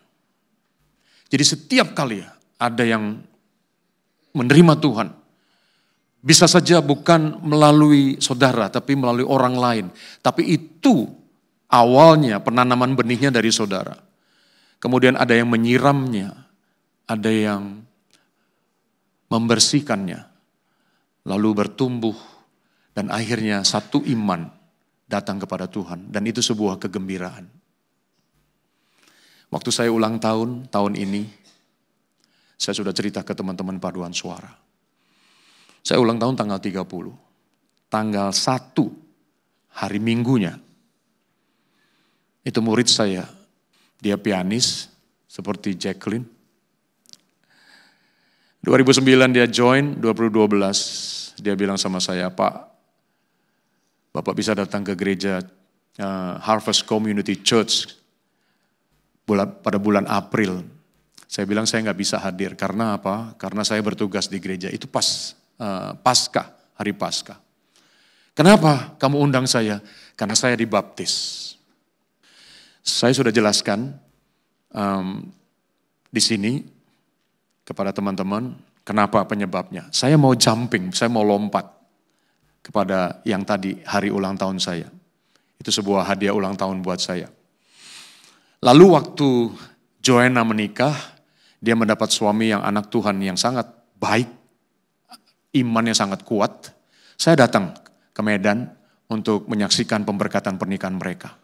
Jadi setiap kali ada yang menerima Tuhan, bisa saja bukan melalui saudara tapi melalui orang lain. Tapi itu awalnya penanaman benihnya dari saudara. Kemudian ada yang menyiramnya, ada yang membersihkannya, lalu bertumbuh. Dan akhirnya satu iman datang kepada Tuhan. Dan itu sebuah kegembiraan. Waktu saya ulang tahun ini, saya sudah cerita ke teman-teman paduan suara. Saya ulang tahun tanggal 30. Tanggal 1, hari Minggunya, itu murid saya. Dia pianis, seperti Jacqueline. 2009 dia join, 2012 dia bilang sama saya, Pak, Bapak bisa datang ke gereja Harvest Community Church pada bulan April. Saya bilang saya nggak bisa hadir. Karena apa? Karena saya bertugas di gereja. Itu pas Paskah, hari Paskah. Kenapa kamu undang saya? Karena saya dibaptis. Saya sudah jelaskan di sini kepada teman-teman kenapa penyebabnya. Saya mau jumping, saya mau lompat kepada yang tadi hari ulang tahun saya. Itu sebuah hadiah ulang tahun buat saya. Lalu waktu Joanna menikah, dia mendapat suami yang anak Tuhan yang sangat baik, imannya sangat kuat. Saya datang ke Medan untuk menyaksikan pemberkatan pernikahan mereka.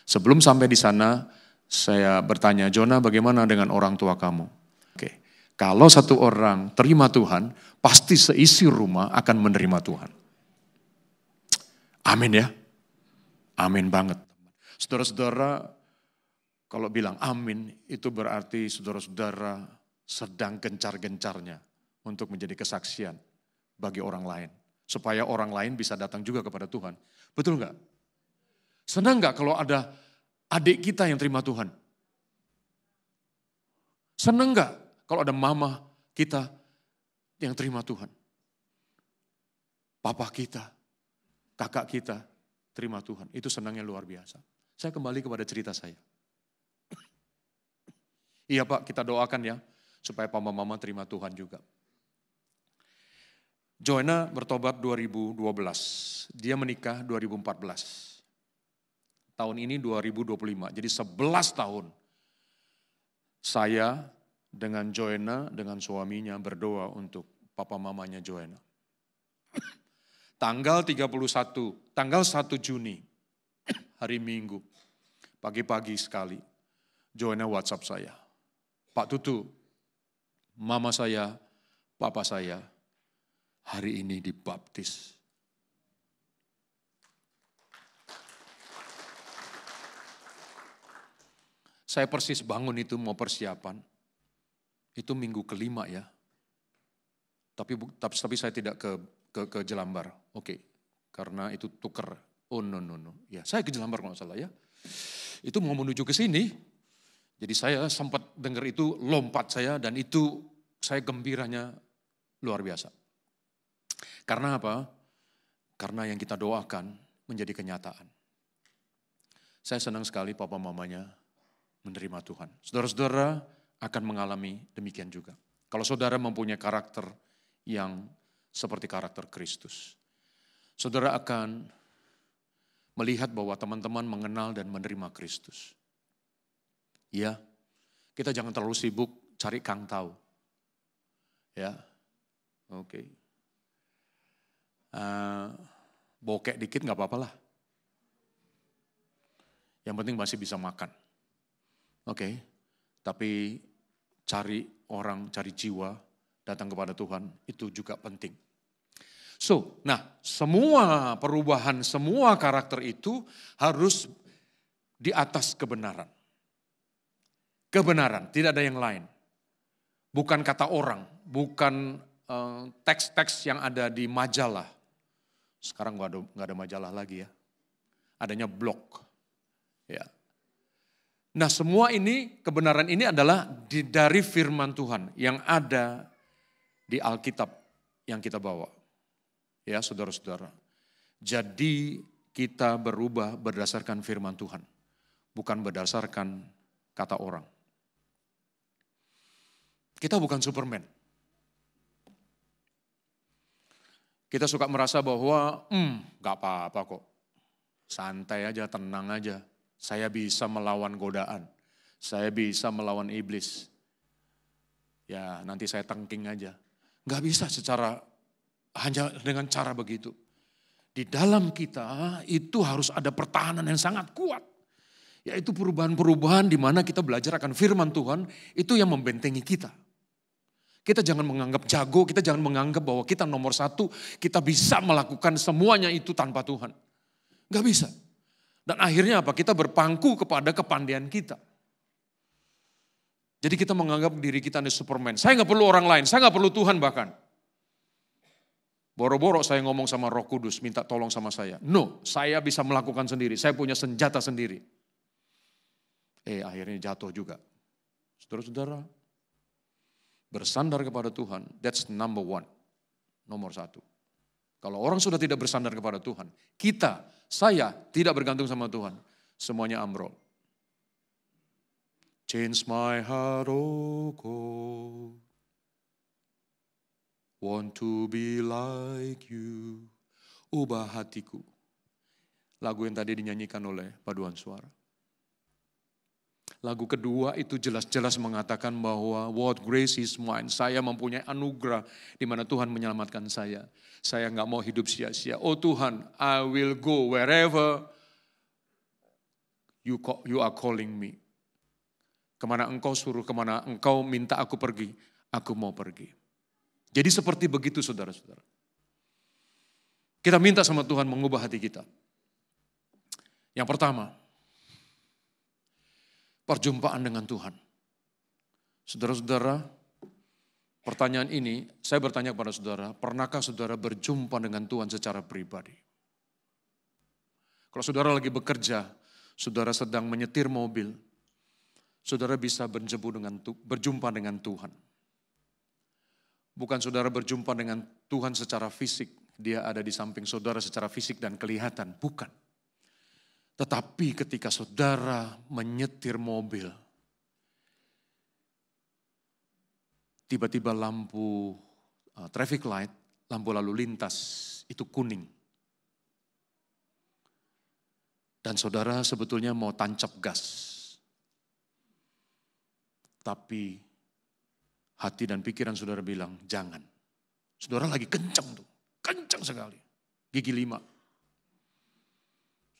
Sebelum sampai di sana, saya bertanya, Jona, bagaimana dengan orang tua kamu? Oke, kalau satu orang terima Tuhan, pasti seisi rumah akan menerima Tuhan. Amin ya, amin banget. Saudara-saudara, kalau bilang amin, itu berarti saudara-saudara sedang gencar-gencarnya untuk menjadi kesaksian bagi orang lain. Supaya orang lain bisa datang juga kepada Tuhan. Betul nggak? Senang nggak kalau ada adik kita yang terima Tuhan? Senang nggak kalau ada mama kita yang terima Tuhan? Papa kita, kakak kita terima Tuhan. Itu senangnya luar biasa. Saya kembali kepada cerita saya. Iya Pak, kita doakan ya, supaya papa mama terima Tuhan juga. Joanna bertobat 2012, dia menikah 2014. Tahun ini 2025, jadi 11 tahun. Saya dengan Joanna, dengan suaminya berdoa untuk papa mamanya Joanna. Tanggal 1 Juni, hari Minggu, pagi-pagi sekali, Joanna WhatsApp saya. Pak Tutu, mama saya, papa saya, hari ini dibaptis. Saya persis bangun itu mau persiapan. Itu minggu kelima ya. Tapi saya tidak ke Jelambar. Oke, karena itu tuker. Oh no. Ya, saya ke Jelambar kalau nggak salah ya. Itu mau menuju ke sini. Jadi saya sempat dengar itu, lompat saya, dan itu saya gembiranya luar biasa. Karena apa? Karena yang kita doakan menjadi kenyataan. Saya senang sekali papa mamanya menerima Tuhan. Saudara-saudara akan mengalami demikian juga. Kalau saudara mempunyai karakter yang seperti karakter Kristus, saudara akan melihat bahwa teman-teman mengenal dan menerima Kristus. Ya, kita jangan terlalu sibuk cari kang tahu. Ya, oke. Bokek dikit gak apa-apa lah. Yang penting masih bisa makan. Oke, tapi cari orang, cari jiwa, datang kepada Tuhan, itu juga penting. Nah semua perubahan, semua karakter itu harus di atas kebenaran. Kebenaran, tidak ada yang lain. Bukan kata orang, bukan teks-teks yang ada di majalah. Sekarang nggak ada majalah lagi ya. Adanya blog. Ya. Nah semua ini, kebenaran ini adalah dari firman Tuhan yang ada di Alkitab yang kita bawa. Ya saudara-saudara. Jadi kita berubah berdasarkan firman Tuhan. Bukan berdasarkan kata orang. Kita bukan Superman. Kita suka merasa bahwa, gak apa-apa kok. Santai aja, tenang aja. Saya bisa melawan godaan. Saya bisa melawan iblis. Ya nanti saya tengking aja. Gak bisa hanya dengan cara begitu. Di dalam kita itu harus ada pertahanan yang sangat kuat. Yaitu perubahan-perubahan di mana kita belajar akan firman Tuhan, itu yang membentengi kita. Kita jangan menganggap jago, kita jangan menganggap bahwa kita nomor satu, kita bisa melakukan semuanya itu tanpa Tuhan. Gak bisa. Dan akhirnya apa? Kita berpangku kepada kepandaian kita. Jadi kita menganggap diri kita ini Superman. Saya gak perlu orang lain, saya gak perlu Tuhan bahkan. Boro-boro saya ngomong sama Roh Kudus, minta tolong sama saya. No, saya bisa melakukan sendiri, saya punya senjata sendiri. akhirnya jatuh juga. Saudara-saudara, bersandar kepada Tuhan, that's number one, nomor satu. Kalau orang sudah tidak bersandar kepada Tuhan, saya tidak bergantung sama Tuhan, semuanya ambrol. Change my heart, oh God, want to be like you. Ubah hatiku. Lagu yang tadi dinyanyikan oleh paduan suara. Lagu kedua itu jelas-jelas mengatakan bahwa what grace is mine. Saya mempunyai anugerah di mana Tuhan menyelamatkan saya. Saya nggak mau hidup sia-sia. Oh Tuhan, I will go wherever you are calling me. Kemana engkau suruh, kemana engkau minta aku pergi, aku mau pergi. Jadi seperti begitu saudara-saudara. Kita minta sama Tuhan mengubah hati kita. Yang pertama, perjumpaan dengan Tuhan. Saudara-saudara, pertanyaan ini saya bertanya kepada saudara, pernahkah saudara berjumpa dengan Tuhan secara pribadi? Kalau saudara lagi bekerja, saudara sedang menyetir mobil, saudara bisa berjumpa dengan Tuhan. Bukan saudara berjumpa dengan Tuhan secara fisik, dia ada di samping saudara secara fisik dan kelihatan, bukan. Tetapi ketika saudara menyetir mobil, tiba-tiba lampu traffic light, lampu lalu lintas itu kuning. Dan saudara sebetulnya mau tancap gas. Tapi hati dan pikiran saudara bilang jangan. Saudara lagi kencang tuh, kencang sekali. Gigi 5.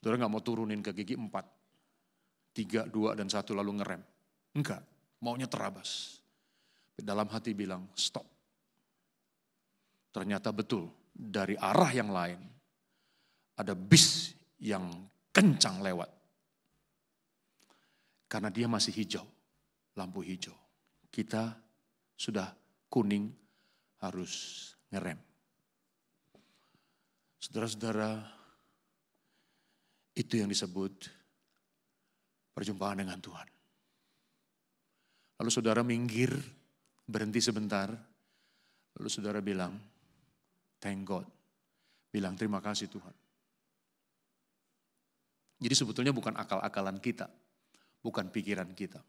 Saudara gak mau turunin ke gigi 4, 3, 2, dan 1 lalu ngerem. Enggak, maunya terabas. Dalam hati bilang stop. Ternyata betul, dari arah yang lain ada bis yang kencang lewat. Karena dia masih hijau, lampu hijau. Kita sudah kuning, harus ngerem. Saudara-saudara, itu yang disebut perjumpaan dengan Tuhan. Lalu saudara minggir, berhenti sebentar. Lalu saudara bilang, thank God. Bilang terima kasih Tuhan. Jadi sebetulnya bukan akal-akalan kita. Bukan pikiran kita.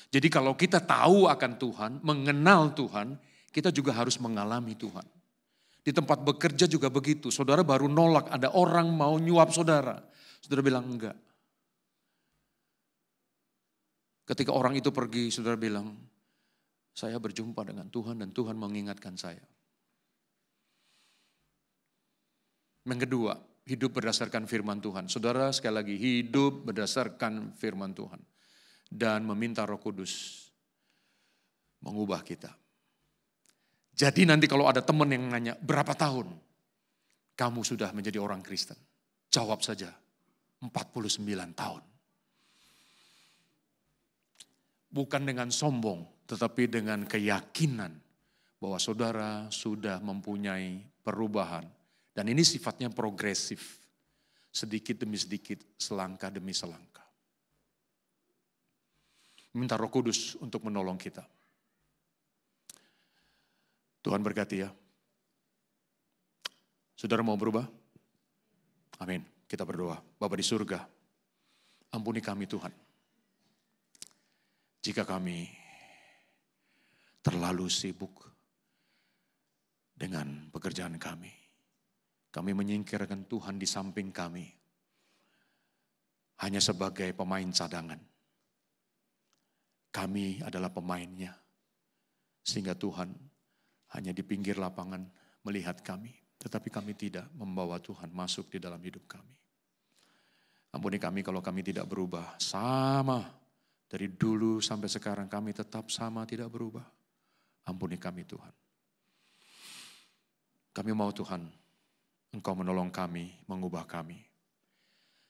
Jadi kalau kita tahu akan Tuhan, mengenal Tuhan, kita juga harus mengalami Tuhan. Di tempat bekerja juga begitu. Saudara baru nolak, ada orang mau nyuap saudara. Saudara bilang enggak. Ketika orang itu pergi, saudara bilang, saya berjumpa dengan Tuhan dan Tuhan mengingatkan saya. Yang kedua, hidup berdasarkan firman Tuhan. Saudara sekali lagi, hidup berdasarkan firman Tuhan. Dan meminta Roh Kudus mengubah kita. Jadi nanti kalau ada teman yang nanya, berapa tahun kamu sudah menjadi orang Kristen? Jawab saja, 49 tahun. Bukan dengan sombong, tetapi dengan keyakinan bahwa saudara sudah mempunyai perubahan. Dan ini sifatnya progresif, sedikit demi sedikit, selangkah demi selangkah. Minta Roh Kudus untuk menolong kita. Tuhan berkati ya. Saudara mau berubah? Amin. Kita berdoa. Bapa di surga, ampuni kami Tuhan. Jika kami terlalu sibuk dengan pekerjaan kami. Kami menyingkirkan Tuhan di samping kami. Hanya sebagai pemain cadangan. Kami adalah pemainnya. Sehingga Tuhan hanya di pinggir lapangan melihat kami. Tetapi kami tidak membawa Tuhan masuk di dalam hidup kami. Ampuni kami kalau kami tidak berubah. Sama dari dulu sampai sekarang kami tetap sama tidak berubah. Ampuni kami Tuhan. Kami mau Tuhan, Engkau menolong kami, mengubah kami.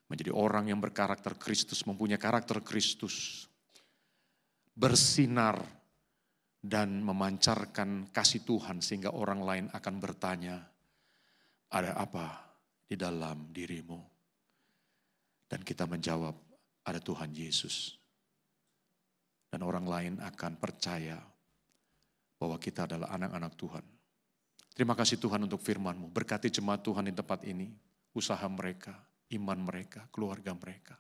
Menjadi orang yang berkarakter Kristus, mempunyai karakter Kristus. Bersinar dan memancarkan kasih Tuhan sehingga orang lain akan bertanya, ada apa di dalam dirimu? Dan kita menjawab, ada Tuhan Yesus. Dan orang lain akan percaya bahwa kita adalah anak-anak Tuhan. Terima kasih Tuhan untuk firman-Mu. Berkati jemaat Tuhan di tempat ini, usaha mereka, iman mereka, keluarga mereka.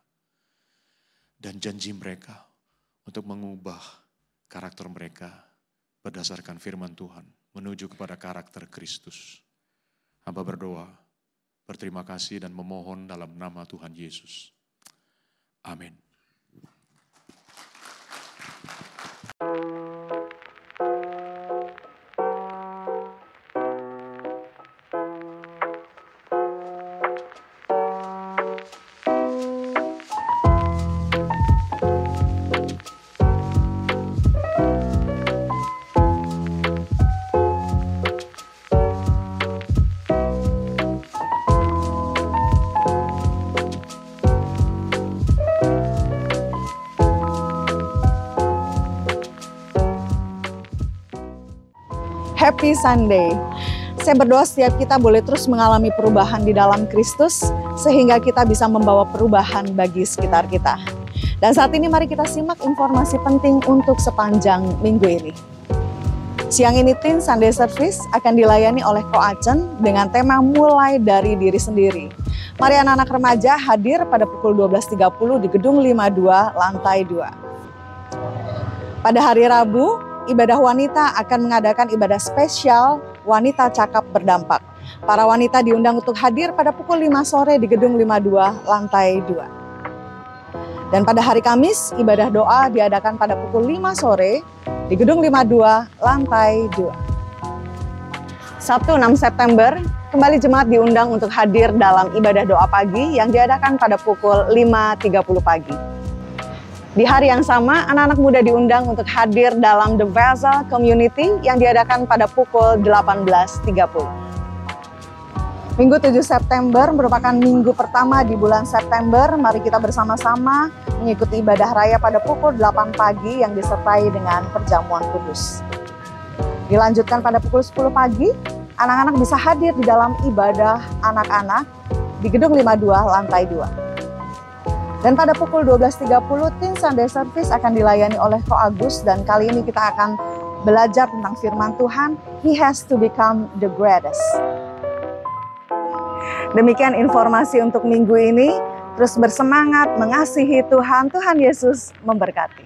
Dan janji mereka untuk mengubah karakter mereka berdasarkan firman Tuhan menuju kepada karakter Kristus. Hamba berdoa, berterima kasih dan memohon dalam nama Tuhan Yesus. Amin. Happy Sunday. Saya berdoa setiap kita boleh terus mengalami perubahan di dalam Kristus, sehingga kita bisa membawa perubahan bagi sekitar kita. Dan saat ini mari kita simak informasi penting untuk sepanjang minggu ini. Siang ini Teen Sunday Service akan dilayani oleh Ko Acen dengan tema mulai dari diri sendiri. Mari anak-anak remaja hadir pada pukul 12.30 di Gedung 52, lantai 2. Pada hari Rabu, Ibadah Wanita akan mengadakan ibadah spesial Wanita Cakap Berdampak. Para wanita diundang untuk hadir pada pukul 5 sore di Gedung 52, lantai 2. Dan pada hari Kamis, ibadah doa diadakan pada pukul 5 sore di Gedung 52, lantai 2. Sabtu 6 September, kembali jemaat diundang untuk hadir dalam ibadah doa pagi yang diadakan pada pukul 5.30 pagi. Di hari yang sama, anak-anak muda diundang untuk hadir dalam The Vessel Community yang diadakan pada pukul 18.30. Minggu 7 September merupakan minggu pertama di bulan September. Mari kita bersama-sama mengikuti ibadah raya pada pukul 8 pagi yang disertai dengan perjamuan kudus. Dilanjutkan pada pukul 10 pagi, anak-anak bisa hadir di dalam ibadah anak-anak di Gedung 52, lantai 2. Dan pada pukul 12.30, Teen Sunday Service akan dilayani oleh Ko Agus, dan kali ini kita akan belajar tentang firman Tuhan, He has to become the greatest. Demikian informasi untuk minggu ini, terus bersemangat, mengasihi Tuhan, Tuhan Yesus memberkati.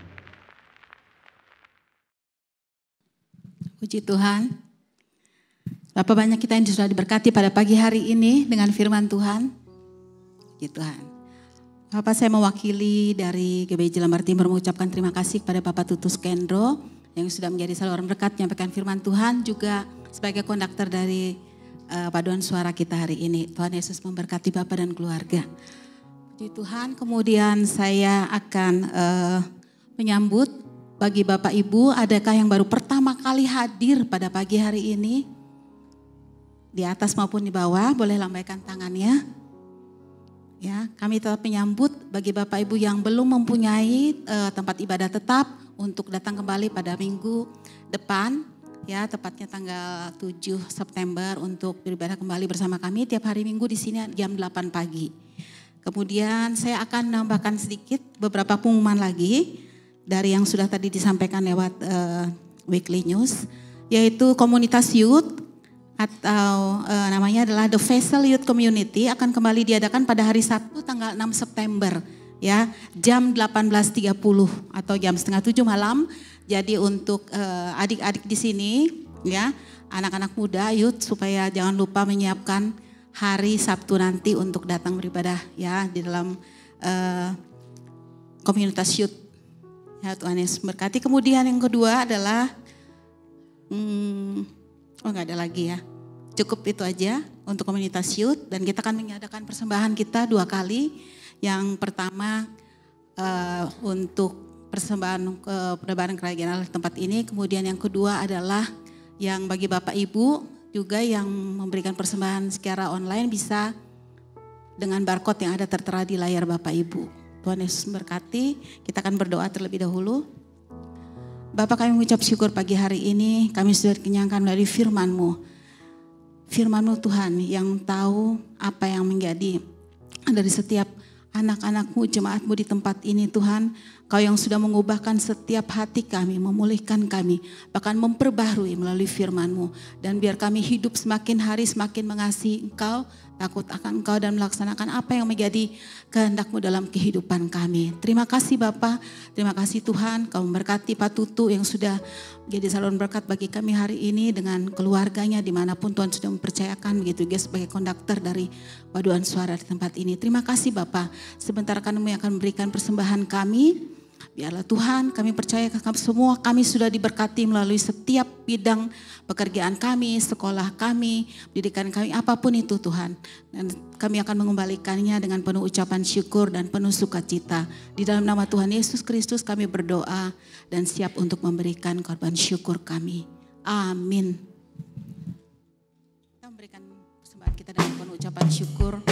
Puji Tuhan, Bapak banyak kita yang sudah diberkati pada pagi hari ini dengan firman Tuhan. Puji Tuhan. Bapak, saya mewakili dari GBI Jelambar Timur mengucapkan terima kasih kepada Bapak Tutus Kendro yang sudah menjadi saluran berkat menyampaikan firman Tuhan, juga sebagai konduktor dari paduan suara kita hari ini. Tuhan Yesus memberkati Bapak dan keluarga. Puji Tuhan, kemudian saya akan menyambut bagi Bapak Ibu, adakah yang baru pertama kali hadir pada pagi hari ini? Di atas maupun di bawah, boleh lambaikan tangannya. Ya, kami tetap menyambut bagi Bapak Ibu yang belum mempunyai tempat ibadah tetap untuk datang kembali pada minggu depan, ya tepatnya tanggal 7 September untuk beribadah kembali bersama kami tiap hari Minggu di sini jam 8 pagi. Kemudian saya akan menambahkan sedikit beberapa pengumuman lagi dari yang sudah tadi disampaikan lewat Weekly News, yaitu komunitas youth atau namanya adalah The Vessel Youth Community akan kembali diadakan pada hari Sabtu tanggal 6 September ya, jam 18.30 atau jam setengah 7 malam. Jadi untuk adik-adik di sini ya, anak-anak muda youth, supaya jangan lupa menyiapkan hari Sabtu nanti untuk datang beribadah ya di dalam komunitas youth. Ya, Tuhan Yesus berkati. Kemudian yang kedua adalah oh nggak ada lagi ya. Cukup itu aja untuk komunitas youth, dan kita akan mengadakan persembahan kita 2 kali. Yang pertama untuk persembahan ke perdabaran kerajaan Allah tempat ini. Kemudian yang kedua adalah yang bagi Bapak Ibu juga yang memberikan persembahan secara online bisa dengan barcode yang ada tertera di layar Bapak Ibu. Tuhan Yesus memberkati. Kita akan berdoa terlebih dahulu. Bapak, kami mengucap syukur pagi hari ini, kami sudah dikenyangkan dari firman-Mu. Firman-Mu Tuhan yang tahu apa yang menjadi dari setiap anak-anak-Mu, jemaat-Mu di tempat ini Tuhan. Kau yang sudah mengubahkan setiap hati kami, memulihkan kami, bahkan memperbaharui melalui firman-Mu. Dan biar kami hidup semakin hari semakin mengasihi Engkau, takut akan Engkau dan melaksanakan apa yang menjadi kehendak-Mu dalam kehidupan kami. Terima kasih Bapa, terima kasih Tuhan, Kau memberkati Pak Tutu yang sudah menjadi saluran berkat bagi kami hari ini dengan keluarganya dimanapun Tuhan sudah mempercayakan begitu dia sebagai konduktor dari paduan suara di tempat ini. Terima kasih Bapa, sebentar Kami yang akan memberikan persembahan kami. Biarlah Tuhan, kami percaya semua kami sudah diberkati melalui setiap bidang pekerjaan kami, sekolah kami, pendidikan kami, apapun itu Tuhan. Dan kami akan mengembalikannya dengan penuh ucapan syukur dan penuh sukacita. Di dalam nama Tuhan Yesus Kristus kami berdoa dan siap untuk memberikan korban syukur kami. Amin. Kita memberikan persembahan kita dengan penuh ucapan syukur.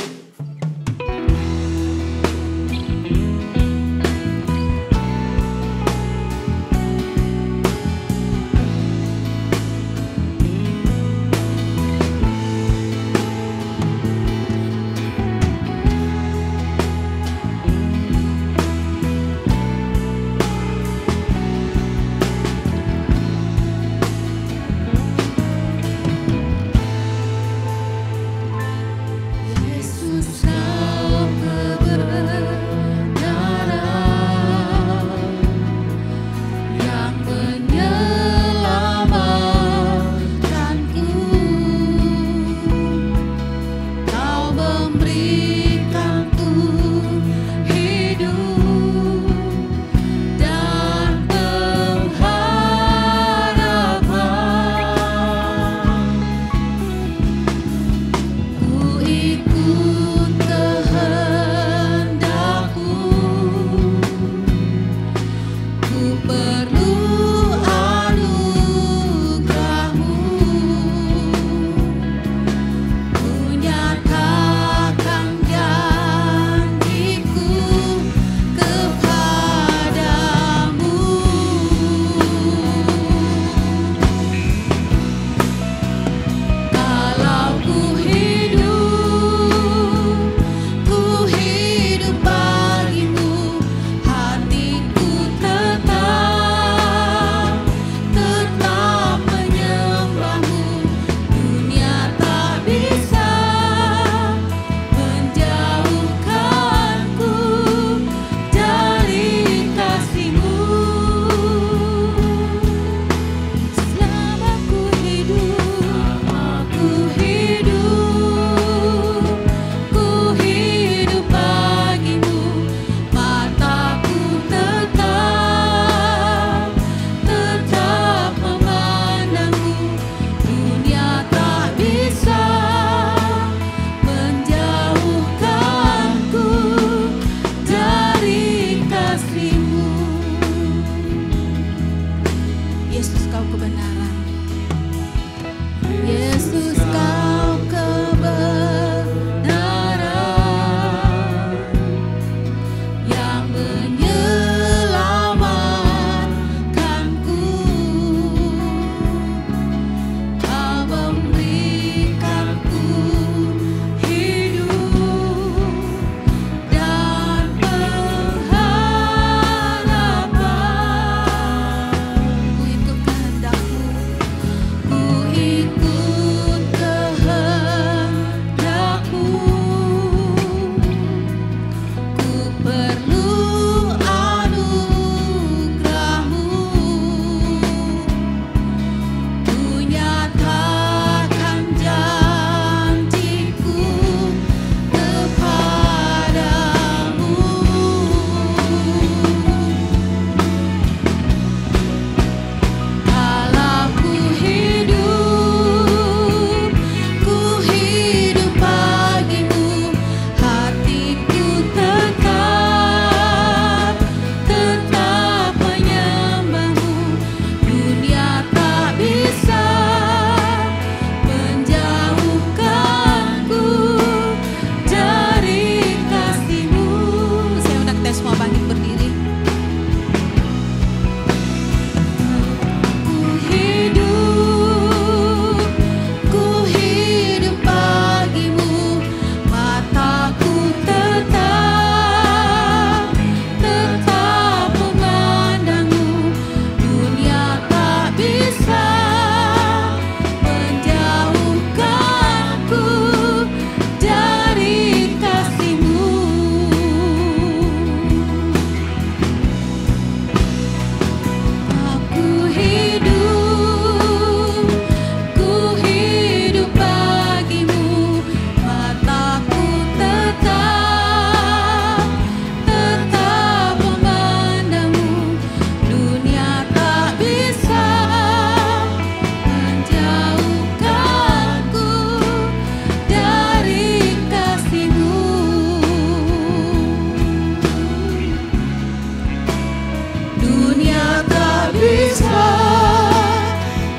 bisa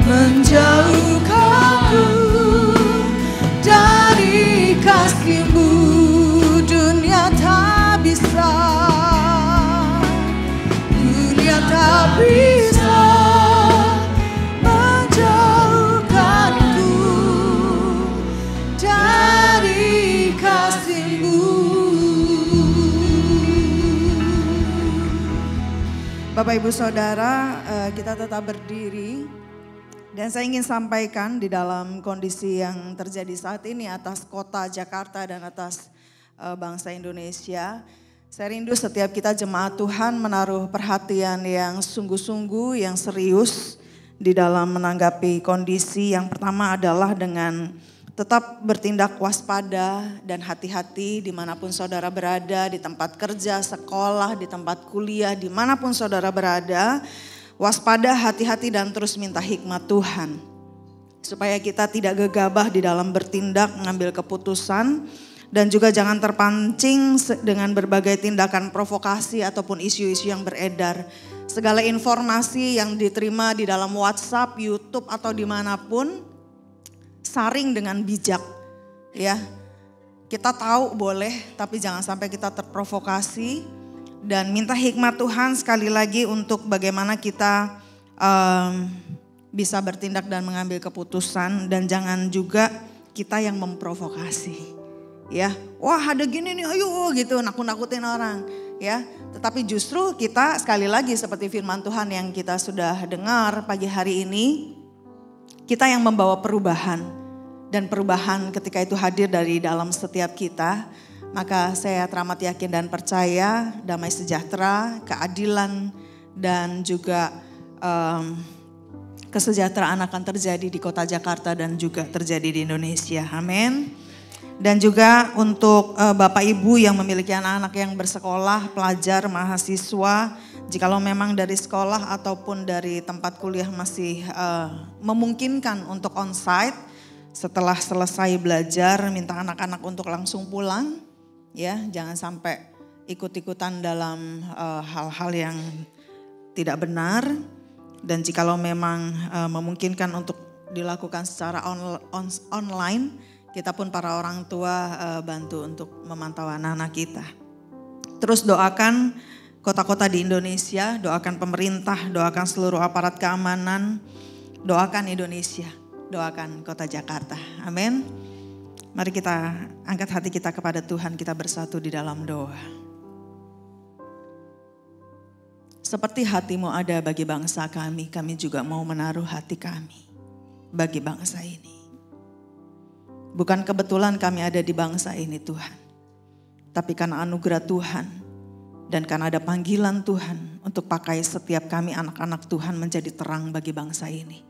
menjauhkanku dari kasih-Mu. Dunia tak bisa, dunia tak bisa menjauhkanku dari kasih-Mu. Bapak Ibu Saudara, kita tetap berdiri. Dan saya ingin sampaikan di dalam kondisi yang terjadi saat ini atas kota Jakarta dan atas bangsa Indonesia. Saya rindu setiap kita jemaat Tuhan menaruh perhatian yang sungguh-sungguh, yang serius di dalam menanggapi kondisi. Yang pertama adalah dengan tetap bertindak waspada dan hati-hati dimanapun saudara berada, di tempat kerja, sekolah, di tempat kuliah, dimanapun saudara berada. Waspada, hati-hati dan terus minta hikmat Tuhan. Supaya kita tidak gegabah di dalam bertindak, mengambil keputusan. Dan juga jangan terpancing dengan berbagai tindakan provokasi ataupun isu-isu yang beredar. Segala informasi yang diterima di dalam WhatsApp, YouTube atau dimanapun, saring dengan bijak. Ya, kita tahu boleh, tapi jangan sampai kita terprovokasi. Dan minta hikmat Tuhan sekali lagi untuk bagaimana kita bisa bertindak dan mengambil keputusan. Dan jangan juga kita yang memprovokasi. Ya, wah ada gini nih, ayo gitu, nakut-nakutin orang. Ya, tetapi justru kita sekali lagi seperti firman Tuhan yang kita sudah dengar pagi hari ini, kita yang membawa perubahan. Dan perubahan ketika itu hadir dari dalam setiap kita. Maka saya teramat yakin dan percaya damai sejahtera, keadilan dan juga kesejahteraan akan terjadi di kota Jakarta dan juga terjadi di Indonesia. Amin. Dan juga untuk Bapak Ibu yang memiliki anak-anak yang bersekolah, pelajar, mahasiswa, jikalau memang dari sekolah ataupun dari tempat kuliah masih memungkinkan untuk onsite, setelah selesai belajar minta anak-anak untuk langsung pulang. Ya, jangan sampai ikut-ikutan dalam hal-hal yang tidak benar. Dan jikalau memang memungkinkan untuk dilakukan secara online, kita pun para orang tua bantu untuk memantau anak-anak kita. Terus doakan kota-kota di Indonesia, doakan pemerintah, doakan seluruh aparat keamanan, doakan Indonesia, doakan kota Jakarta. Amin. Mari kita angkat hati kita kepada Tuhan, kita bersatu di dalam doa. Seperti hati-Mu ada bagi bangsa kami, kami juga mau menaruh hati kami bagi bangsa ini. Bukan kebetulan kami ada di bangsa ini Tuhan, tapi karena anugerah Tuhan dan karena ada panggilan Tuhan untuk pakai setiap kami anak-anak Tuhan menjadi terang bagi bangsa ini.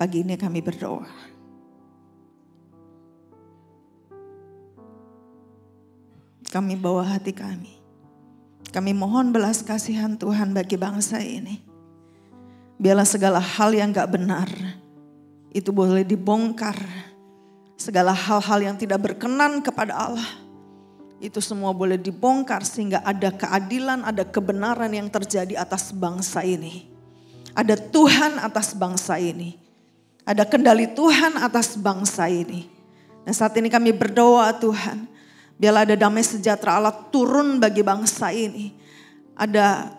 Pagi ini kami berdoa. Kami bawa hati kami. Kami mohon belas kasihan Tuhan bagi bangsa ini. Biarlah segala hal yang gak benar itu boleh dibongkar. Segala hal-hal yang tidak berkenan kepada Allah itu semua boleh dibongkar sehingga ada keadilan, ada kebenaran yang terjadi atas bangsa ini. Ada Tuhan atas bangsa ini. Ada kendali Tuhan atas bangsa ini. Dan saat ini kami berdoa Tuhan, biarlah ada damai sejahtera Allah turun bagi bangsa ini. Ada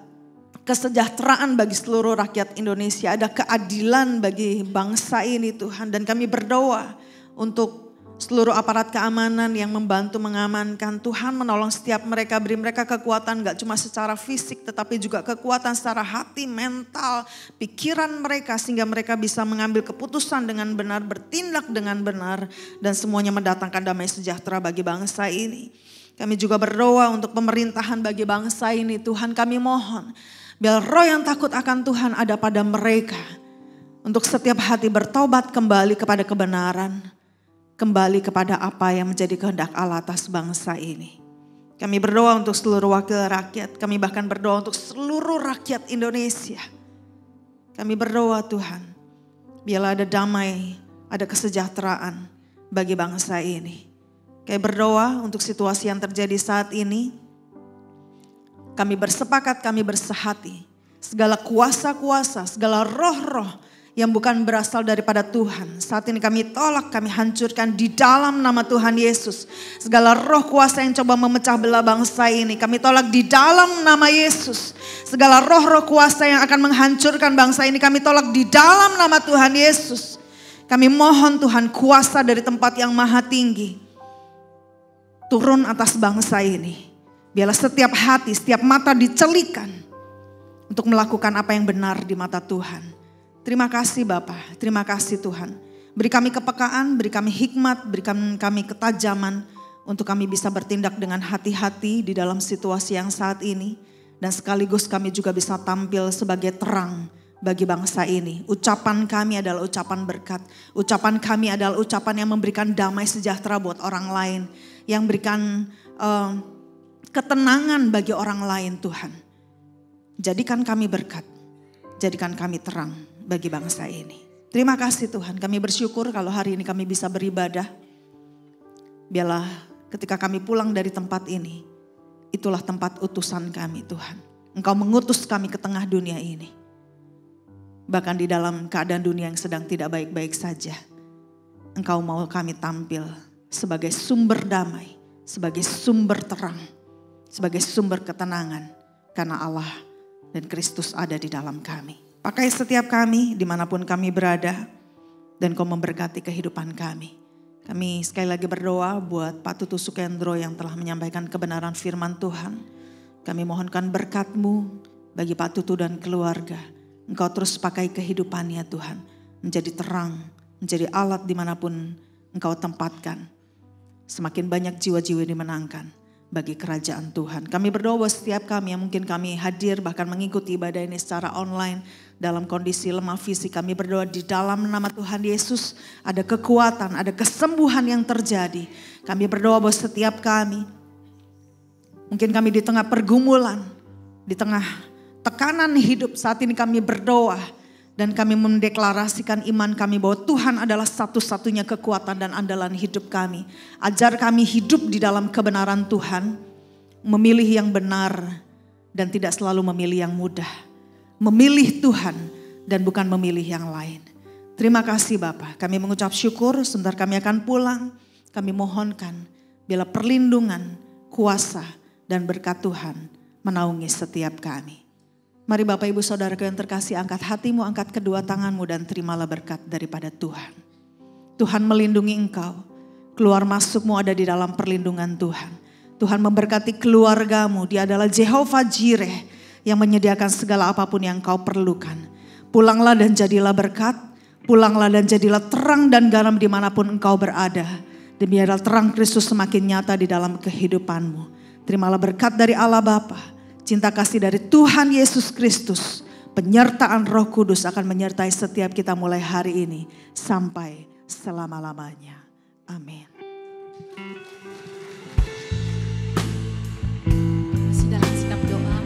kesejahteraan bagi seluruh rakyat Indonesia. Ada keadilan bagi bangsa ini Tuhan. Dan kami berdoa untuk seluruh aparat keamanan yang membantu mengamankan. Tuhan menolong setiap mereka, beri mereka kekuatan gak cuma secara fisik tetapi juga kekuatan secara hati, mental, pikiran mereka. Sehingga mereka bisa mengambil keputusan dengan benar, bertindak dengan benar. Dan semuanya mendatangkan damai sejahtera bagi bangsa ini. Kami juga berdoa untuk pemerintahan bagi bangsa ini. Tuhan kami mohon, biar roh yang takut akan Tuhan ada pada mereka. Untuk setiap hati bertobat kembali kepada kebenaran. Kembali kepada apa yang menjadi kehendak Allah atas bangsa ini. Kami berdoa untuk seluruh wakil rakyat. Kami bahkan berdoa untuk seluruh rakyat Indonesia. Kami berdoa Tuhan, biarlah ada damai, ada kesejahteraan bagi bangsa ini. Kami berdoa untuk situasi yang terjadi saat ini. Kami bersepakat, kami bersehati. segala kuasa-kuasa, segala roh-roh yang bukan berasal daripada Tuhan. Saat ini kami tolak, kami hancurkan di dalam nama Tuhan Yesus. Segala roh kuasa yang coba memecah belah bangsa ini, kami tolak di dalam nama Yesus. Segala roh-roh kuasa yang akan menghancurkan bangsa ini, kami tolak di dalam nama Tuhan Yesus. Kami mohon Tuhan, kuasa dari tempat yang maha tinggi turun atas bangsa ini. Biarlah setiap hati, setiap mata dicelikan untuk melakukan apa yang benar di mata Tuhan. Terima kasih Bapa, terima kasih Tuhan. Beri kami kepekaan, beri kami hikmat, beri kami ketajaman untuk kami bisa bertindak dengan hati-hati di dalam situasi yang saat ini. Dan sekaligus kami juga bisa tampil sebagai terang bagi bangsa ini. Ucapan kami adalah ucapan berkat. Ucapan kami adalah ucapan yang memberikan damai sejahtera buat orang lain. Yang berikan ketenangan bagi orang lain Tuhan. Jadikan kami berkat, jadikan kami terang bagi bangsa ini. Terima kasih Tuhan, kami bersyukur kalau hari ini kami bisa beribadah. Biarlah ketika kami pulang dari tempat ini, itulah tempat utusan kami Tuhan. Engkau mengutus kami ke tengah dunia ini. Bahkan di dalam keadaan dunia yang sedang tidak baik-baik saja. Engkau mau kami tampil sebagai sumber damai, sebagai sumber terang, sebagai sumber ketenangan. Karena Allah dan Kristus ada di dalam kami. Pakai setiap kami dimanapun kami berada dan Kau memberkati kehidupan kami. Kami sekali lagi berdoa buat Pak Tutu Sukendro yang telah menyampaikan kebenaran firman Tuhan. Kami mohonkan berkat-Mu bagi Pak Tutu dan keluarga. Engkau terus pakai kehidupannya Tuhan. Menjadi terang, menjadi alat dimanapun Engkau tempatkan. Semakin banyak jiwa-jiwa dimenangkan bagi kerajaan Tuhan. Kami berdoa setiap kami yang mungkin kami hadir bahkan mengikuti ibadah ini secara online dalam kondisi lemah fisik. Kami berdoa di dalam nama Tuhan Yesus ada kekuatan, ada kesembuhan yang terjadi. Kami berdoa bahwa setiap kami, mungkin kami di tengah pergumulan, di tengah tekanan hidup, saat ini kami berdoa dan kami mendeklarasikan iman kami bahwa Tuhan adalah satu-satunya kekuatan dan andalan hidup kami. Ajar kami hidup di dalam kebenaran Tuhan, memilih yang benar dan tidak selalu memilih yang mudah. Memilih Tuhan dan bukan memilih yang lain. Terima kasih Bapa, kami mengucap syukur, sebentar kami akan pulang. Kami mohonkan bila perlindungan, kuasa dan berkat Tuhan menaungi setiap kami. Mari Bapak Ibu Saudaraku yang terkasih, angkat hatimu, angkat kedua tanganmu dan terimalah berkat daripada Tuhan. Tuhan melindungi engkau, keluar masukmu ada di dalam perlindungan Tuhan. Tuhan memberkati keluargamu, Dia adalah Jehovah Jireh yang menyediakan segala apapun yang kau perlukan. Pulanglah dan jadilah berkat, pulanglah dan jadilah terang dan garam dimanapun engkau berada. Demi adalah terang Kristus semakin nyata di dalam kehidupanmu. Terimalah berkat dari Allah Bapa. Cinta kasih dari Tuhan Yesus Kristus, penyertaan Roh Kudus akan menyertai setiap kita mulai hari ini sampai selama-lamanya. Amin. Dalam sikap doa.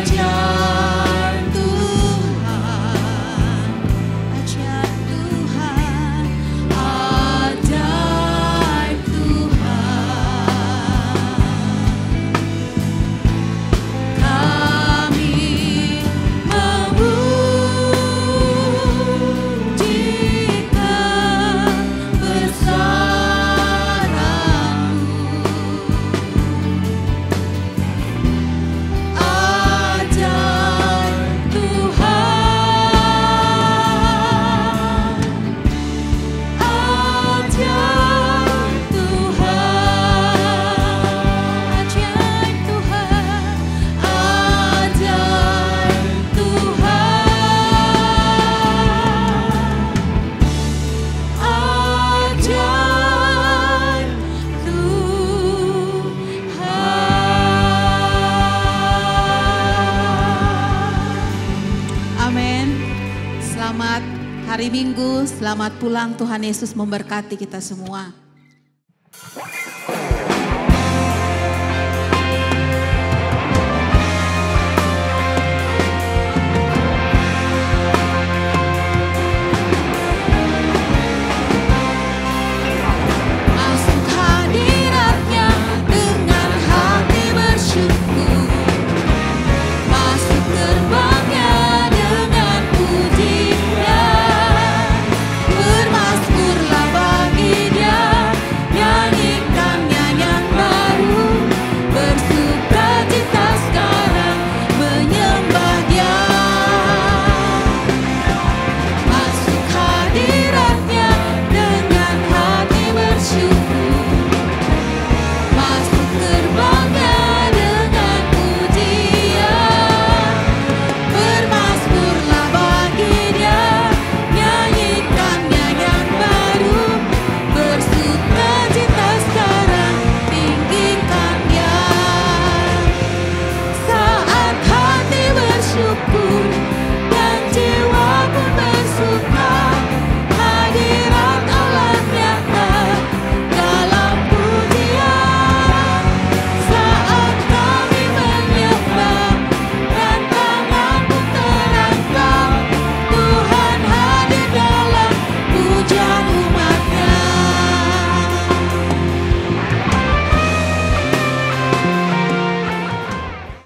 Ajar Minggu, selamat pulang, Tuhan Yesus memberkati kita semua.